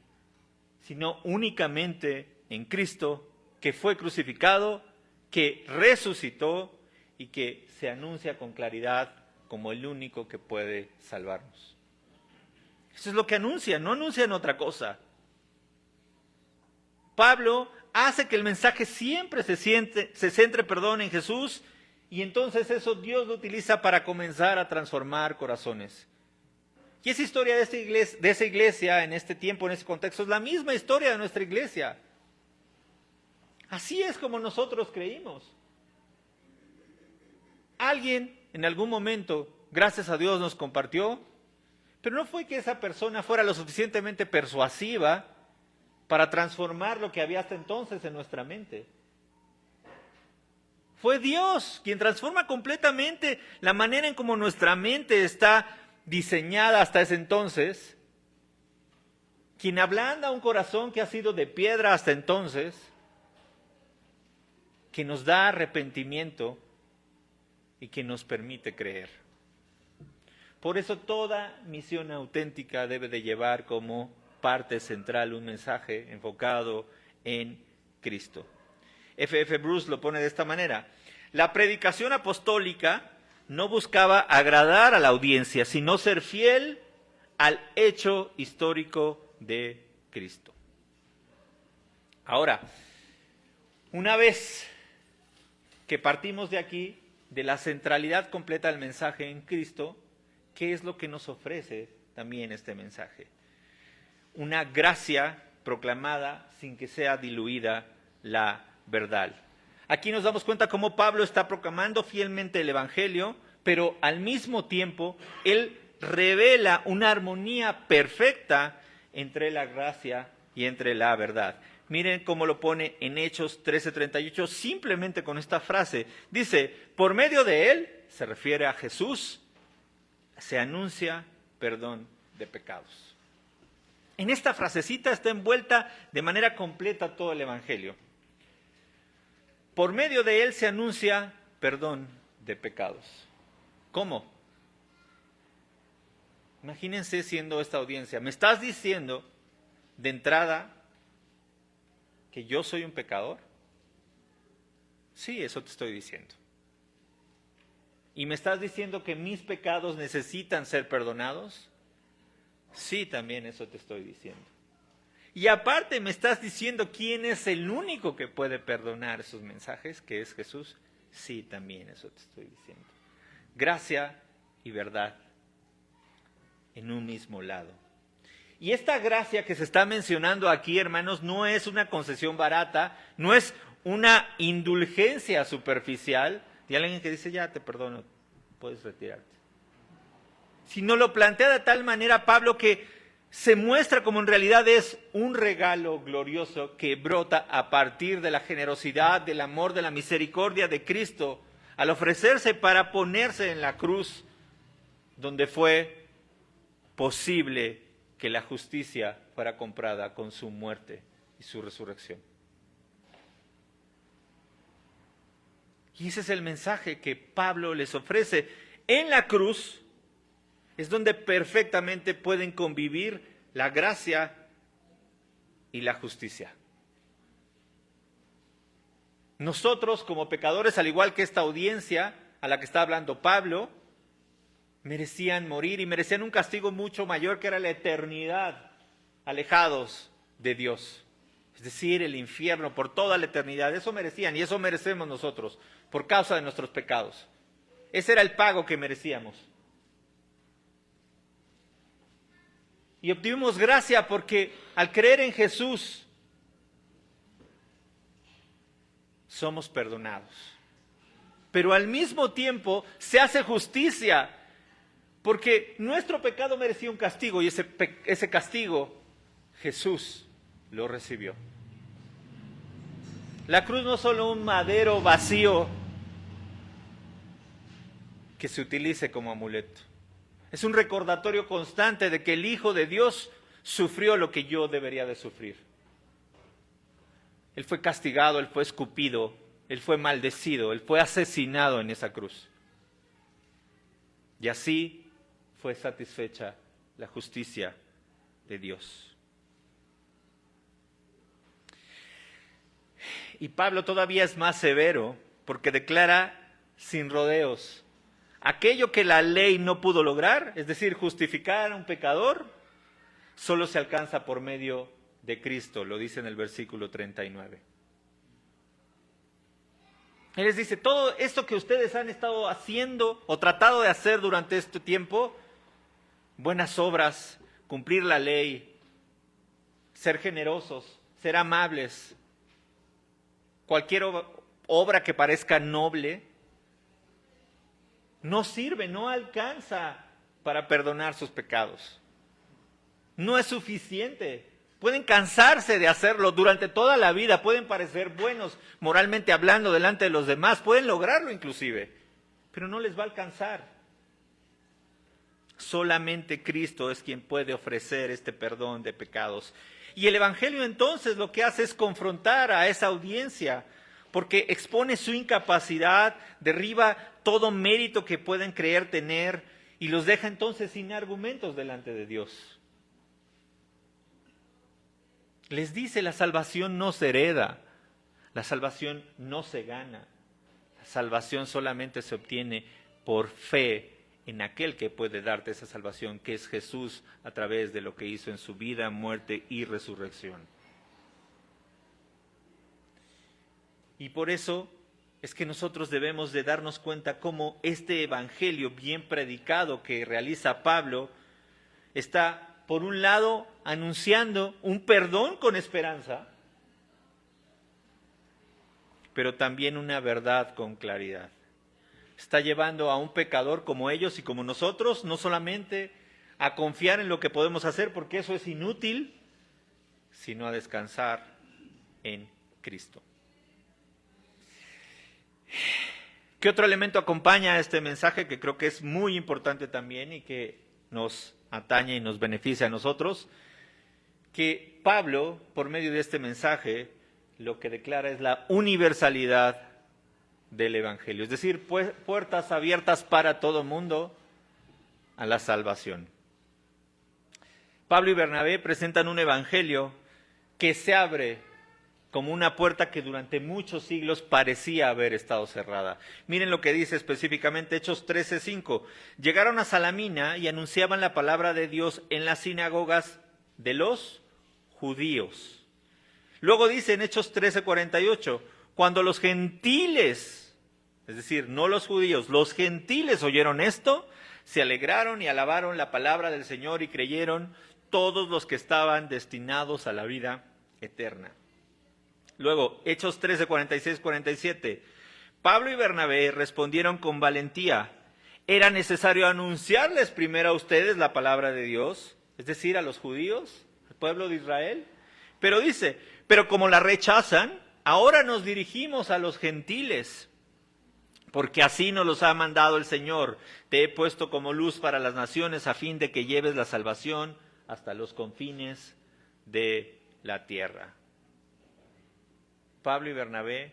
B: sino únicamente en Cristo, que fue crucificado, que resucitó y que se anuncia con claridad como el único que puede salvarnos. Eso es lo que anuncian, no anuncian otra cosa. Pablo hace que el mensaje siempre se centre en Jesús, y entonces eso Dios lo utiliza para comenzar a transformar corazones. Y esa historia de esa iglesia en este tiempo, en este contexto, es la misma historia de nuestra iglesia. Así es como nosotros creímos. Alguien en algún momento, gracias a Dios, nos compartió, pero no fue que esa persona fuera lo suficientemente persuasiva para transformar lo que había hasta entonces en nuestra mente. Fue Dios quien transforma completamente la manera en cómo nuestra mente está diseñada hasta ese entonces, quien ablanda un corazón que ha sido de piedra hasta entonces, que nos da arrepentimiento y que nos permite creer. Por eso toda misión auténtica debe de llevar como parte central un mensaje enfocado en Cristo. F.F. Bruce lo pone de esta manera: la predicación apostólica no buscaba agradar a la audiencia, sino ser fiel al hecho histórico de Cristo. Ahora, una vez que partimos de aquí, de la centralidad completa del mensaje en Cristo, ¿qué es lo que nos ofrece también este mensaje? Una gracia proclamada sin que sea diluida la verdad. Aquí nos damos cuenta cómo Pablo está proclamando fielmente el Evangelio, pero al mismo tiempo él revela una armonía perfecta entre la gracia y entre la verdad. Miren cómo lo pone en Hechos 13:38, simplemente con esta frase. Dice, por medio de él, se refiere a Jesús, se anuncia perdón de pecados. En esta frasecita está envuelta de manera completa todo el Evangelio. Por medio de él se anuncia perdón de pecados. ¿Cómo? Imagínense siendo esta audiencia. ¿Me estás diciendo de entrada que yo soy un pecador? Sí, eso te estoy diciendo. ¿Y me estás diciendo que mis pecados necesitan ser perdonados? Sí, también eso te estoy diciendo. Y aparte me estás diciendo quién es el único que puede perdonar esos mensajes, que es Jesús. Sí, también eso te estoy diciendo. Gracia y verdad en un mismo lado. Y esta gracia que se está mencionando aquí, hermanos, no es una concesión barata, no es una indulgencia superficial de alguien que dice, ya te perdono, puedes retirarte. Sino lo plantea de tal manera Pablo que se muestra como en realidad es un regalo glorioso que brota a partir de la generosidad, del amor, de la misericordia de Cristo, al ofrecerse para ponerse en la cruz, donde fue posible que la justicia fuera comprada con su muerte y su resurrección. Y ese es el mensaje que Pablo les ofrece. En la cruz es donde perfectamente pueden convivir la gracia y la justicia. Nosotros como pecadores, al igual que esta audiencia a la que está hablando Pablo, merecían morir y merecían un castigo mucho mayor, que era la eternidad, alejados de Dios. Es decir, el infierno por toda la eternidad. Eso merecían y eso merecemos nosotros por causa de nuestros pecados. Ese era el pago que merecíamos. Y obtuvimos gracia porque al creer en Jesús somos perdonados. Pero al mismo tiempo se hace justicia porque nuestro pecado merecía un castigo y ese castigo Jesús lo recibió. La cruz no es solo un madero vacío que se utilice como amuleto. Es un recordatorio constante de que el Hijo de Dios sufrió lo que yo debería de sufrir. Él fue castigado, Él fue escupido, Él fue maldecido, Él fue asesinado en esa cruz. Y así fue satisfecha la justicia de Dios. Y Pablo todavía es más severo porque declara sin rodeos: aquello que la ley no pudo lograr, es decir, justificar a un pecador, solo se alcanza por medio de Cristo, lo dice en el versículo 39. Él les dice, todo esto que ustedes han estado haciendo o tratado de hacer durante este tiempo, buenas obras, cumplir la ley, ser generosos, ser amables, cualquier obra que parezca noble, no sirve, no alcanza para perdonar sus pecados. No es suficiente. Pueden cansarse de hacerlo durante toda la vida, pueden parecer buenos moralmente hablando delante de los demás, pueden lograrlo inclusive, pero no les va a alcanzar. Solamente Cristo es quien puede ofrecer este perdón de pecados. Y el Evangelio entonces lo que hace es confrontar a esa audiencia, porque expone su incapacidad, derriba todo mérito que pueden creer tener y los deja entonces sin argumentos delante de Dios. Les dice, la salvación no se hereda, la salvación no se gana, la salvación solamente se obtiene por fe en aquel que puede darte esa salvación, que es Jesús, a través de lo que hizo en su vida, muerte y resurrección. Y por eso es que nosotros debemos de darnos cuenta cómo este evangelio bien predicado que realiza Pablo está, por un lado, anunciando un perdón con esperanza, pero también una verdad con claridad. Está llevando a un pecador como ellos y como nosotros, no solamente a confiar en lo que podemos hacer, porque eso es inútil, sino a descansar en Cristo. ¿Qué otro elemento acompaña a este mensaje que creo que es muy importante también y que nos atañe y nos beneficia a nosotros? Que Pablo, por medio de este mensaje, lo que declara es la universalidad del Evangelio, es decir, puertas abiertas para todo mundo a la salvación. Pablo y Bernabé presentan un Evangelio que se abre como una puerta que durante muchos siglos parecía haber estado cerrada. Miren lo que dice específicamente Hechos 13:5. Llegaron a Salamina y anunciaban la palabra de Dios en las sinagogas de los judíos. Luego dice en Hechos 13:48, cuando los gentiles, es decir, no los judíos, los gentiles oyeron esto, se alegraron y alabaron la palabra del Señor y creyeron todos los que estaban destinados a la vida eterna. Luego, Hechos 13:46-47. Pablo y Bernabé respondieron con valentía. Era necesario anunciarles primero a ustedes la palabra de Dios, es decir, a los judíos, al pueblo de Israel. Pero dice, pero como la rechazan, ahora nos dirigimos a los gentiles, porque así nos los ha mandado el Señor. Te he puesto como luz para las naciones a fin de que lleves la salvación hasta los confines de la tierra. Pablo y Bernabé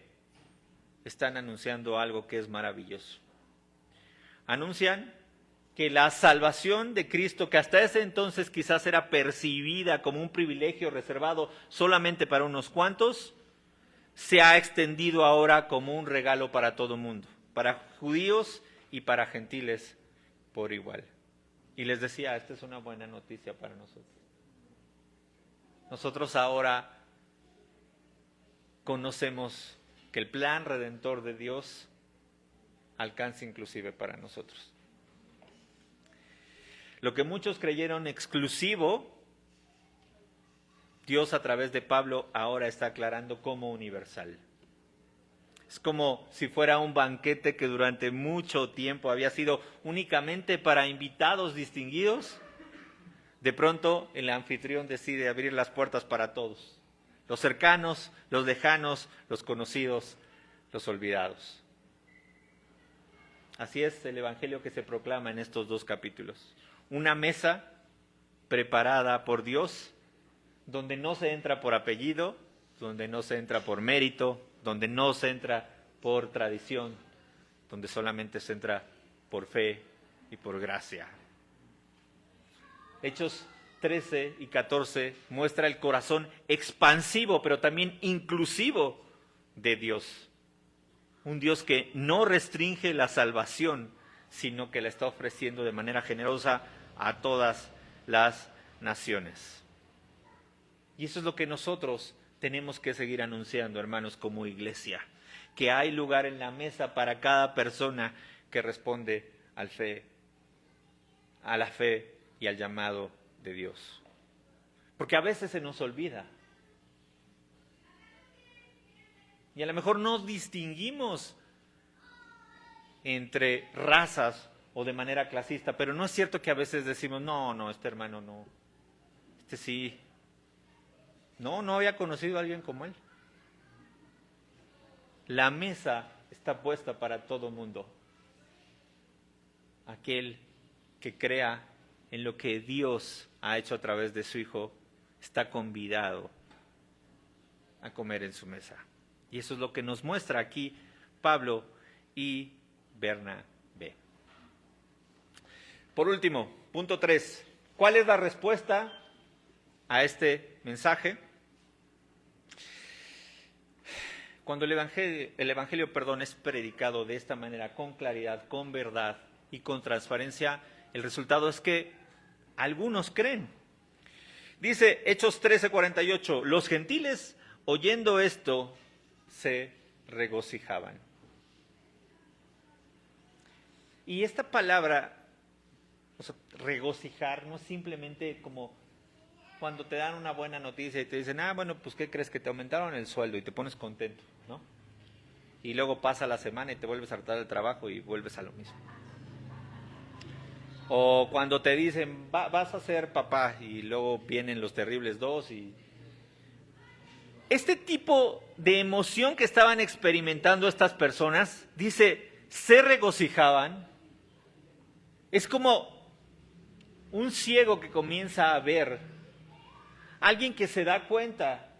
B: están anunciando algo que es maravilloso. Anuncian que la salvación de Cristo, que hasta ese entonces quizás era percibida como un privilegio reservado solamente para unos cuantos, se ha extendido ahora como un regalo para todo el mundo, para judíos y para gentiles por igual. Y les decía, esta es una buena noticia para nosotros. Nosotros ahora conocemos que el plan redentor de Dios alcanza inclusive para nosotros. Lo que muchos creyeron exclusivo, Dios a través de Pablo ahora está aclarando como universal. Es como si fuera un banquete que durante mucho tiempo había sido únicamente para invitados distinguidos. De pronto el anfitrión decide abrir las puertas para todos. Los cercanos, los lejanos, los conocidos, los olvidados. Así es el evangelio que se proclama en estos 2 capítulos. Una mesa preparada por Dios, donde no se entra por apellido, donde no se entra por mérito, donde no se entra por tradición, donde solamente se entra por fe y por gracia. Hechos 13 y 14 muestra el corazón expansivo, pero también inclusivo de Dios. Un Dios que no restringe la salvación, sino que la está ofreciendo de manera generosa a todas las naciones. Y eso es lo que nosotros tenemos que seguir anunciando, hermanos, como iglesia, que hay lugar en la mesa para cada persona que responde a la fe y al llamado de Dios. Porque a veces se nos olvida. Y a lo mejor no distinguimos entre razas o de manera clasista, pero no es cierto que a veces decimos, no, este hermano no, este sí, no había conocido a alguien como él. La mesa está puesta para todo mundo. Aquel que crea en lo que Dios ha hecho a través de su Hijo está convidado a comer en su mesa. Y eso es lo que nos muestra aquí Pablo y Bernabé. Por último, punto 3. ¿Cuál es la respuesta a este mensaje? Cuando el evangelio es predicado de esta manera, con claridad, con verdad y con transparencia, el resultado es que algunos creen. Dice Hechos 13:48, los gentiles oyendo esto se regocijaban. Y esta palabra, regocijar, no es simplemente como cuando te dan una buena noticia y te dicen, bueno, pues ¿qué crees? Que te aumentaron el sueldo y te pones contento, ¿no? Y luego pasa la semana y te vuelves a hartar del trabajo y vuelves a lo mismo. O cuando te dicen, vas a ser papá y luego vienen los terribles 2 y... Este tipo de emoción que estaban experimentando estas personas, dice, se regocijaban. Es como un ciego que comienza a ver, alguien que se da cuenta,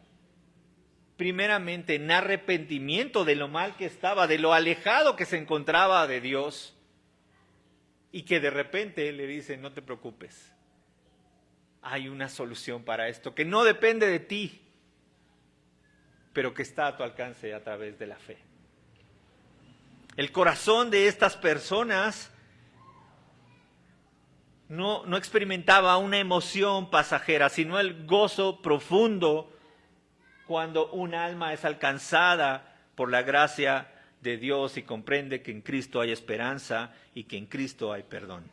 B: primeramente en arrepentimiento de lo mal que estaba, de lo alejado que se encontraba de Dios, y que de repente le dice, no te preocupes, hay una solución para esto, que no depende de ti, pero que está a tu alcance a través de la fe. El corazón de estas personas no experimentaba una emoción pasajera, sino el gozo profundo cuando un alma es alcanzada por la gracia de Dios y comprende que en Cristo hay esperanza y que en Cristo hay perdón.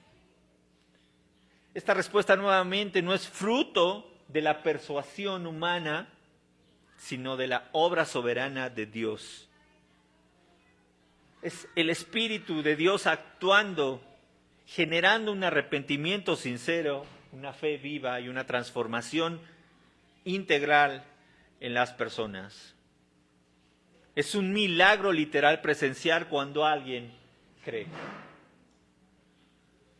B: Esta respuesta nuevamente no es fruto de la persuasión humana, sino de la obra soberana de Dios. Es el Espíritu de Dios actuando, generando un arrepentimiento sincero, una fe viva y una transformación integral en las personas. Es un milagro literal presenciar cuando alguien cree.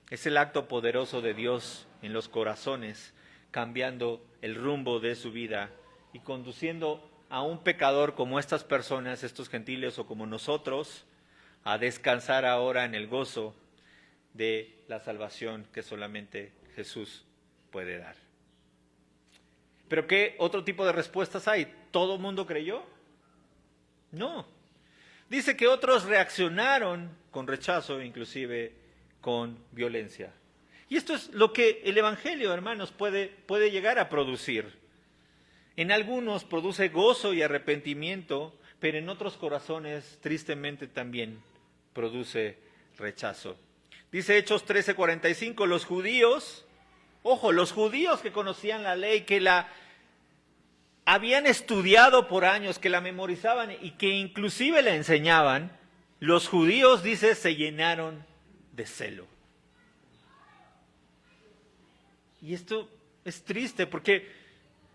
B: Es el acto poderoso de Dios en los corazones, cambiando el rumbo de su vida y conduciendo a un pecador como estas personas, estos gentiles o como nosotros, a descansar ahora en el gozo de la salvación que solamente Jesús puede dar. ¿Pero qué otro tipo de respuestas hay? ¿Todo el mundo creyó? No. Dice que otros reaccionaron con rechazo, inclusive con violencia. Y esto es lo que el Evangelio, hermanos, puede llegar a producir. En algunos produce gozo y arrepentimiento, pero en otros corazones, tristemente también, produce rechazo. Dice Hechos 13:45, los judíos que conocían la ley, que la habían estudiado por años, que la memorizaban y que inclusive la enseñaban, los judíos, dice, se llenaron de celo. Y esto es triste, porque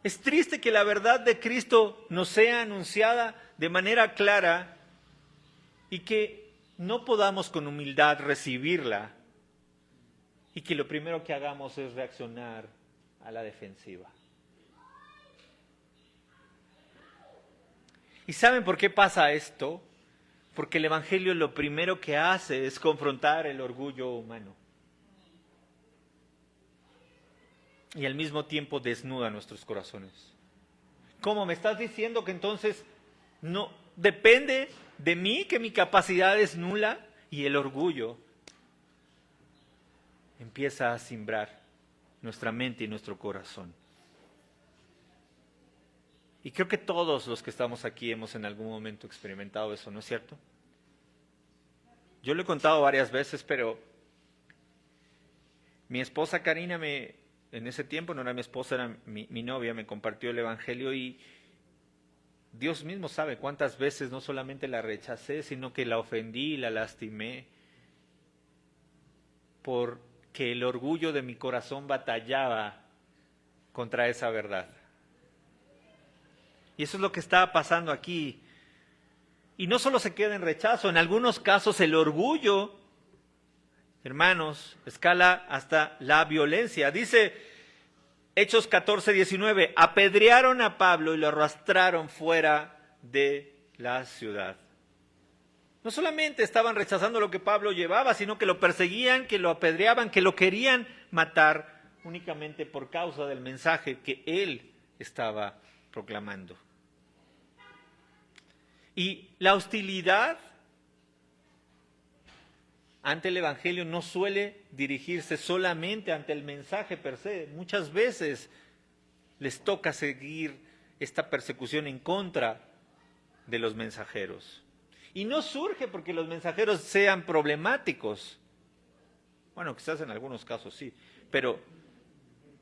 B: es triste que la verdad de Cristo nos sea anunciada de manera clara y que no podamos con humildad recibirla y que lo primero que hagamos es reaccionar a la defensiva. ¿Y saben por qué pasa esto? Porque el Evangelio lo primero que hace es confrontar el orgullo humano. Y al mismo tiempo desnuda nuestros corazones. ¿Cómo? ¿Me estás diciendo que entonces no depende de mí, que mi capacidad es nula? Y el orgullo empieza a simbrar nuestra mente y nuestro corazón. Y creo que todos los que estamos aquí hemos en algún momento experimentado eso, ¿no es cierto? Yo lo he contado varias veces, pero mi esposa Karina en ese tiempo no era mi esposa, era mi novia, me compartió el Evangelio y Dios mismo sabe cuántas veces no solamente la rechacé, sino que la ofendí y la lastimé, porque el orgullo de mi corazón batallaba contra esa verdad. Y eso es lo que está pasando aquí. Y no solo se queda en rechazo, en algunos casos el orgullo, hermanos, escala hasta la violencia. Dice Hechos 14:19, apedrearon a Pablo y lo arrastraron fuera de la ciudad. No solamente estaban rechazando lo que Pablo llevaba, sino que lo perseguían, que lo apedreaban, que lo querían matar únicamente por causa del mensaje que él estaba proclamando. Y la hostilidad ante el Evangelio no suele dirigirse solamente ante el mensaje per se. Muchas veces les toca seguir esta persecución en contra de los mensajeros. Y no surge porque los mensajeros sean problemáticos. Bueno, quizás en algunos casos sí, pero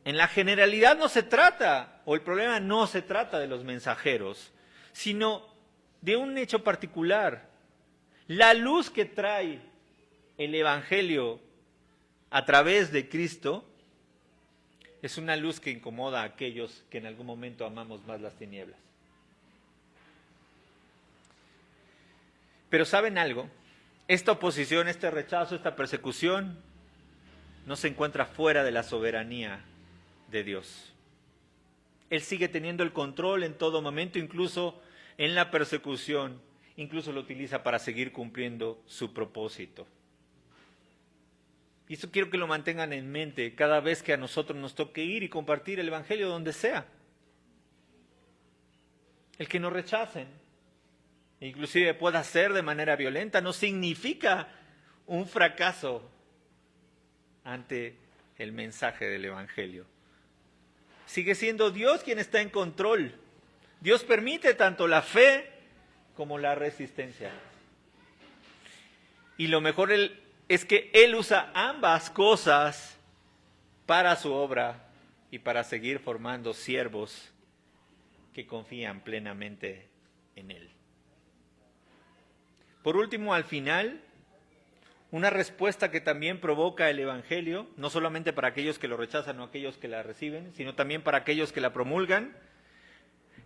B: en la generalidad no se trata, o el problema no se trata de los mensajeros, sino de un hecho particular. La luz que trae el Evangelio a través de Cristo es una luz que incomoda a aquellos que en algún momento amamos más las tinieblas. Pero ¿saben algo? Esta oposición, este rechazo, esta persecución no se encuentra fuera de la soberanía de Dios. Él sigue teniendo el control en todo momento, incluso en la persecución, incluso lo utiliza para seguir cumpliendo su propósito. Y eso quiero que lo mantengan en mente cada vez que a nosotros nos toque ir y compartir el Evangelio donde sea. El que nos rechacen, inclusive pueda ser de manera violenta, no significa un fracaso ante el mensaje del Evangelio. Sigue siendo Dios quien está en control. Dios permite tanto la fe como la resistencia. Y lo mejor es que Él usa ambas cosas para su obra y para seguir formando siervos que confían plenamente en Él. Por último, al final, una respuesta que también provoca el Evangelio, no solamente para aquellos que lo rechazan o aquellos que la reciben, sino también para aquellos que la promulgan,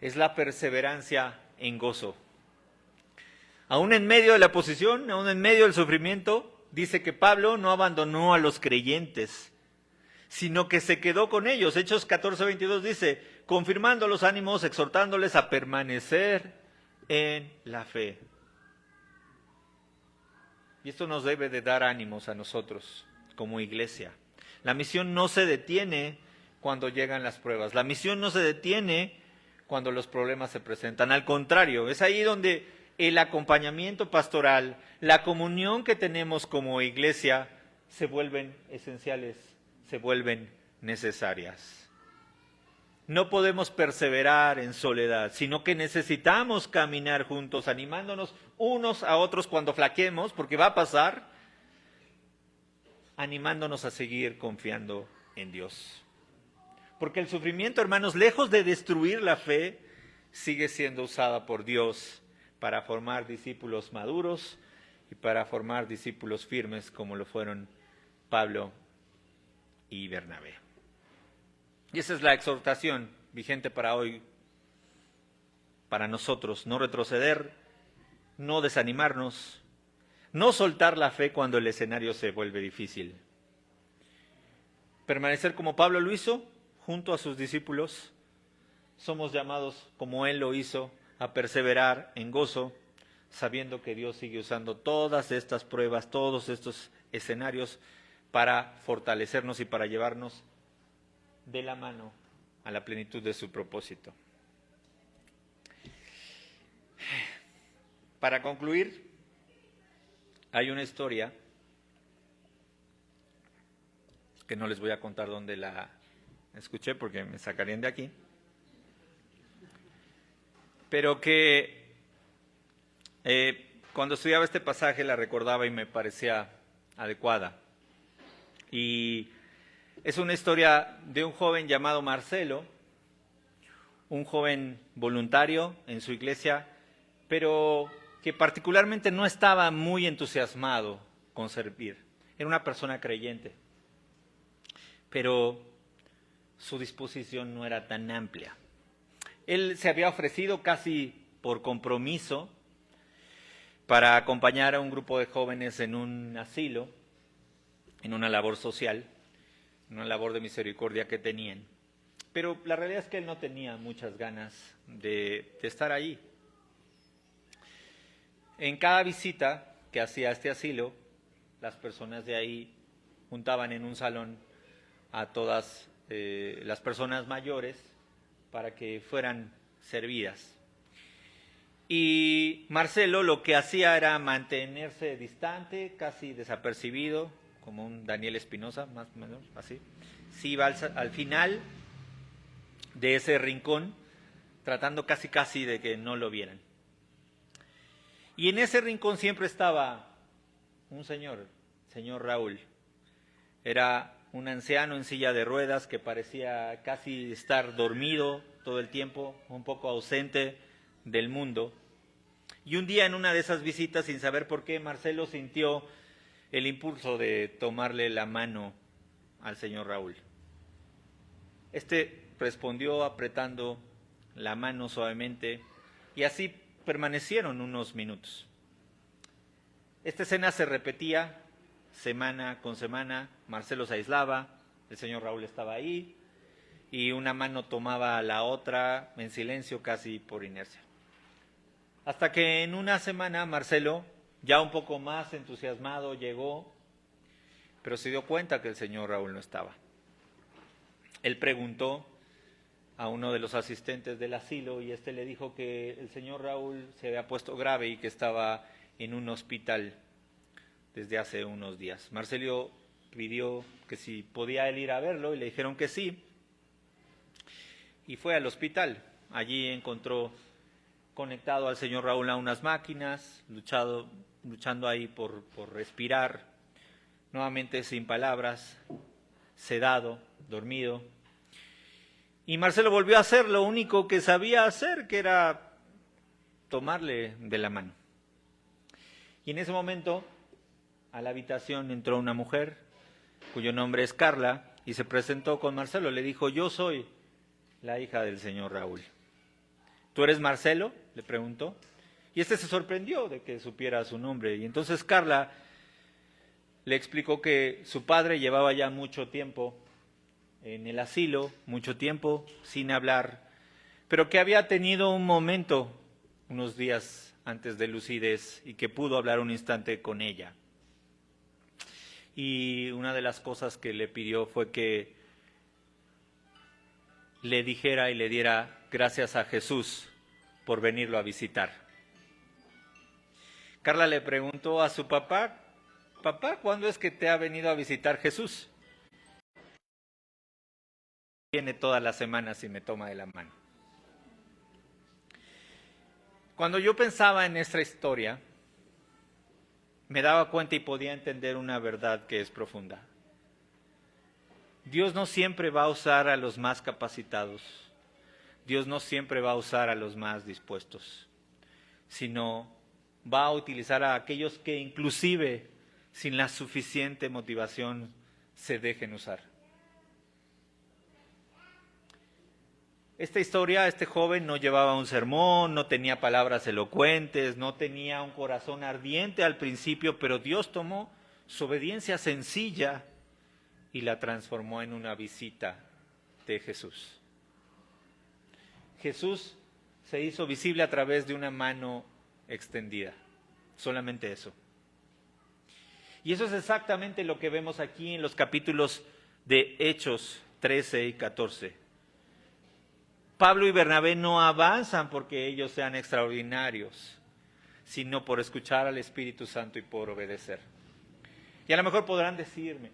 B: es la perseverancia en gozo. Aún en medio de la oposición, aún en medio del sufrimiento, dice que Pablo no abandonó a los creyentes, sino que se quedó con ellos. Hechos 14:22 dice, confirmando los ánimos, exhortándoles a permanecer en la fe. Y esto nos debe de dar ánimos a nosotros como iglesia. La misión no se detiene cuando llegan las pruebas. La misión no se detiene cuando los problemas se presentan. Al contrario, es ahí donde el acompañamiento pastoral, la comunión que tenemos como iglesia, se vuelven esenciales, se vuelven necesarias. No podemos perseverar en soledad, sino que necesitamos caminar juntos, animándonos unos a otros cuando flaqueemos, porque va a pasar, animándonos a seguir confiando en Dios. Porque el sufrimiento, hermanos, lejos de destruir la fe, sigue siendo usada por Dios para formar discípulos maduros y para formar discípulos firmes como lo fueron Pablo y Bernabé. Y esa es la exhortación vigente para hoy, para nosotros, no retroceder, no desanimarnos, no soltar la fe cuando el escenario se vuelve difícil. Permanecer como Pablo lo hizo, junto a sus discípulos. Somos llamados, como él lo hizo, a perseverar en gozo, sabiendo que Dios sigue usando todas estas pruebas, todos estos escenarios para fortalecernos y para llevarnos de la mano a la plenitud de su propósito. Para concluir, hay una historia que no les voy a contar dónde la escuché porque me sacarían de aquí, pero que cuando estudiaba este pasaje la recordaba y me parecía adecuada. Y es una historia de un joven llamado Marcelo, un joven voluntario en su iglesia, pero que particularmente no estaba muy entusiasmado con servir. Era una persona creyente, pero su disposición no era tan amplia. Él se había ofrecido casi por compromiso para acompañar a un grupo de jóvenes en un asilo, en una labor social, una labor de misericordia que tenían. Pero la realidad es que él no tenía muchas ganas de estar ahí. En cada visita que hacía a este asilo, las personas de ahí juntaban en un salón a todas las personas mayores para que fueran servidas. Y Marcelo lo que hacía era mantenerse distante, casi desapercibido, como un Daniel Espinosa, más o menos, así. Sí iba al final de ese rincón, tratando casi de que no lo vieran. Y en ese rincón siempre estaba un señor Raúl. Era un anciano en silla de ruedas que parecía casi estar dormido todo el tiempo, un poco ausente del mundo. Y un día en una de esas visitas, sin saber por qué, Marcelo sintió el impulso de tomarle la mano al señor Raúl. Este respondió apretando la mano suavemente y así permanecieron unos minutos. Esta escena se repetía semana con semana. Marcelo se aislaba, el señor Raúl estaba ahí y una mano tomaba a la otra en silencio, casi por inercia. Hasta que en una semana Marcelo, ya un poco más entusiasmado, llegó, pero se dio cuenta que el señor Raúl no estaba. Él preguntó a uno de los asistentes del asilo y este le dijo que el señor Raúl se había puesto grave y que estaba en un hospital desde hace unos días. Marcelio pidió que si podía él ir a verlo y le dijeron que sí. Y fue al hospital. Allí encontró conectado al señor Raúl a unas máquinas, luchando ahí por respirar, nuevamente sin palabras, sedado, dormido. Y Marcelo volvió a hacer lo único que sabía hacer, que era tomarle de la mano. Y en ese momento a la habitación entró una mujer cuyo nombre es Carla y se presentó con Marcelo. Le dijo: yo soy la hija del señor Raúl. ¿Tú eres Marcelo?, le preguntó. Y este se sorprendió de que supiera su nombre. Y entonces Carla le explicó que su padre llevaba ya mucho tiempo en el asilo, mucho tiempo sin hablar, pero que había tenido un momento unos días antes de lucidez y que pudo hablar un instante con ella. Y una de las cosas que le pidió fue que le dijera y le diera gracias a Jesús por venirlo a visitar. Carla le preguntó a su papá: papá, ¿cuándo es que te ha venido a visitar Jesús? Viene todas las semanas y me toma de la mano. Cuando yo pensaba en esta historia, me daba cuenta y podía entender una verdad que es profunda. Dios no siempre va a usar a los más capacitados, Dios no siempre va a usar a los más dispuestos, sino va a utilizar a aquellos que inclusive sin la suficiente motivación se dejen usar. Esta historia, este joven no llevaba un sermón, no tenía palabras elocuentes, no tenía un corazón ardiente al principio, pero Dios tomó su obediencia sencilla y la transformó en una visita de Jesús. Jesús se hizo visible a través de una mano extendida, solamente eso. Y eso es exactamente lo que vemos aquí en los capítulos de Hechos 13 y 14. Pablo y Bernabé no avanzan porque ellos sean extraordinarios, sino por escuchar al Espíritu Santo y por obedecer. Y a lo mejor podrán decirme: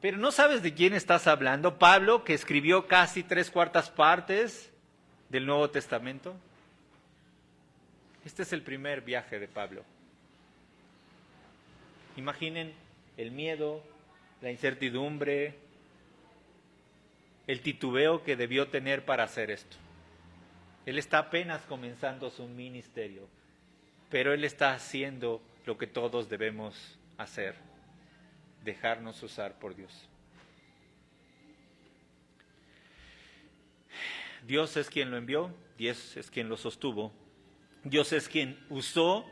B: pero ¿no sabes de quién estás hablando? Pablo, que escribió casi 3/4 partes del Nuevo Testamento. Este es el primer viaje de Pablo. Imaginen el miedo, la incertidumbre, el titubeo que debió tener para hacer esto. Él está apenas comenzando su ministerio, pero él está haciendo lo que todos debemos hacer: dejarnos usar por Dios. Dios es quien lo envió, Dios es quien lo sostuvo, Dios es quien usó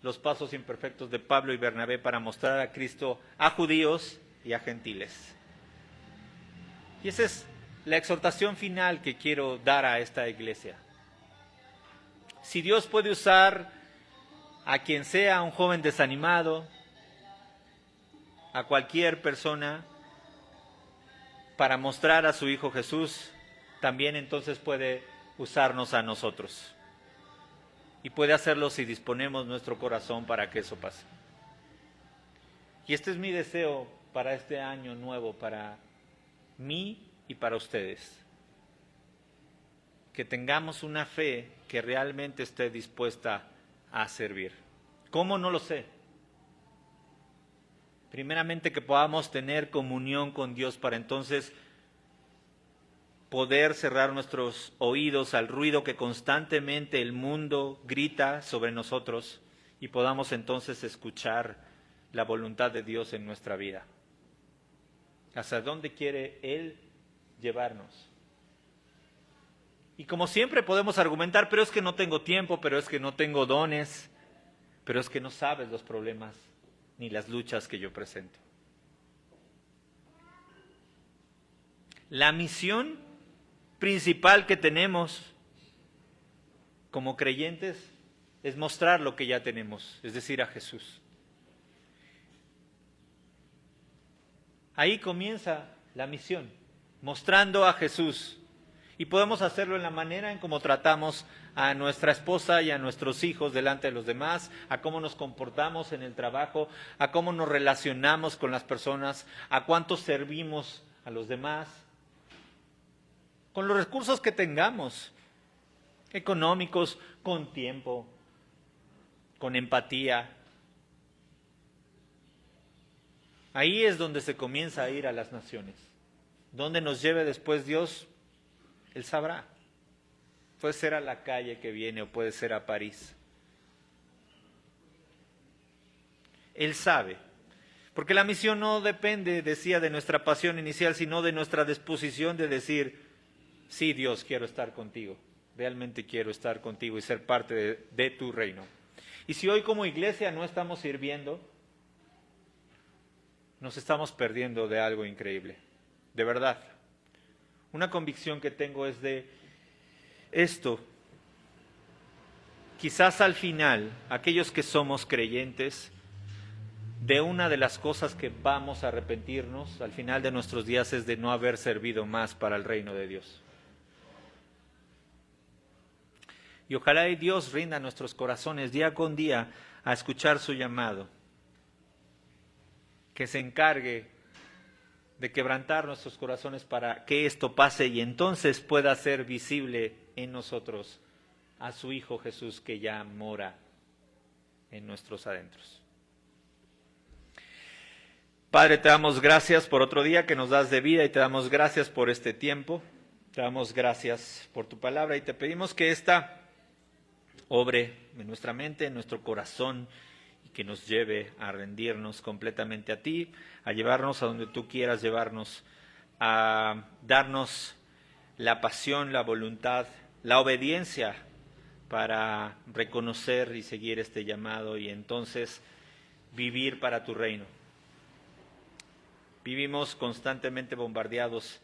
B: los pasos imperfectos de Pablo y Bernabé para mostrar a Cristo a judíos y a gentiles. Y esa es la exhortación final que quiero dar a esta iglesia. Si Dios puede usar a quien sea, un joven desanimado, a cualquier persona, para mostrar a su Hijo Jesús, también entonces puede usarnos a nosotros. Y puede hacerlo si disponemos nuestro corazón para que eso pase. Y este es mi deseo para este año nuevo, para mí y para ustedes. Que tengamos una fe que realmente esté dispuesta a servir. ¿Cómo? No lo sé. Primeramente, que podamos tener comunión con Dios para entonces poder cerrar nuestros oídos al ruido que constantemente el mundo grita sobre nosotros y podamos entonces escuchar la voluntad de Dios en nuestra vida. ¿Hacia dónde quiere Él llevarnos? Y como siempre podemos argumentar: pero es que no tengo tiempo, pero es que no tengo dones, pero es que no sabes los problemas ni las luchas que yo presento. La misión principal que tenemos como creyentes es mostrar lo que ya tenemos, es decir, a Jesús. Ahí comienza la misión, mostrando a Jesús. Y podemos hacerlo en la manera en cómo tratamos a nuestra esposa y a nuestros hijos delante de los demás, a cómo nos comportamos en el trabajo, a cómo nos relacionamos con las personas, a cuánto servimos a los demás, con los recursos que tengamos, económicos, con tiempo, con empatía. Ahí es donde se comienza a ir a las naciones. Donde nos lleve después Dios, Él sabrá. Puede ser a la calle que viene o puede ser a París. Él sabe. Porque la misión no depende, decía, de nuestra pasión inicial, sino de nuestra disposición de decir, sí, Dios, quiero estar contigo. Realmente quiero estar contigo y ser parte de tu reino. Y si hoy como iglesia no estamos sirviendo, nos estamos perdiendo de algo increíble. De verdad. Una convicción que tengo es de esto. Quizás al final, aquellos que somos creyentes, de una de las cosas que vamos a arrepentirnos al final de nuestros días es de no haber servido más para el reino de Dios. Y ojalá y Dios rinda nuestros corazones día con día a escuchar su llamado. Que se encargue de quebrantar nuestros corazones para que esto pase y entonces pueda ser visible en nosotros a su Hijo Jesús que ya mora en nuestros adentros. Padre, te damos gracias por otro día que nos das de vida y te damos gracias por este tiempo. Te damos gracias por tu palabra y te pedimos que esta obre en nuestra mente, en nuestro corazón, que nos lleve a rendirnos completamente a ti, a llevarnos a donde tú quieras llevarnos, a darnos la pasión, la voluntad, la obediencia para reconocer y seguir este llamado y entonces vivir para tu reino. Vivimos constantemente bombardeados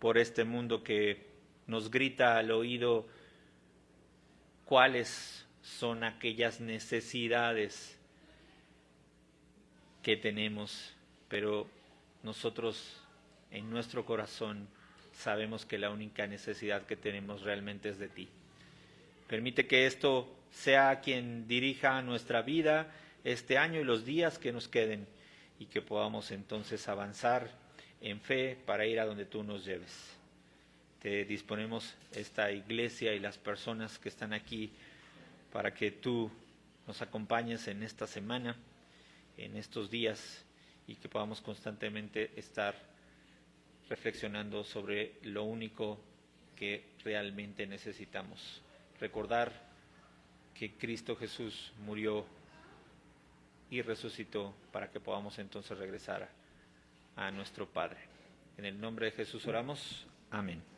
B: por este mundo que nos grita al oído cuáles son aquellas necesidades que tenemos, pero nosotros en nuestro corazón sabemos que la única necesidad que tenemos realmente es de ti. Permite que esto sea quien dirija nuestra vida este año y los días que nos queden y que podamos entonces avanzar en fe para ir a donde tú nos lleves. Te disponemos esta iglesia y las personas que están aquí para que tú nos acompañes en esta semana, en estos días y que podamos constantemente estar reflexionando sobre lo único que realmente necesitamos. Recordar que Cristo Jesús murió y resucitó para que podamos entonces regresar a nuestro Padre. En el nombre de Jesús oramos. Amén.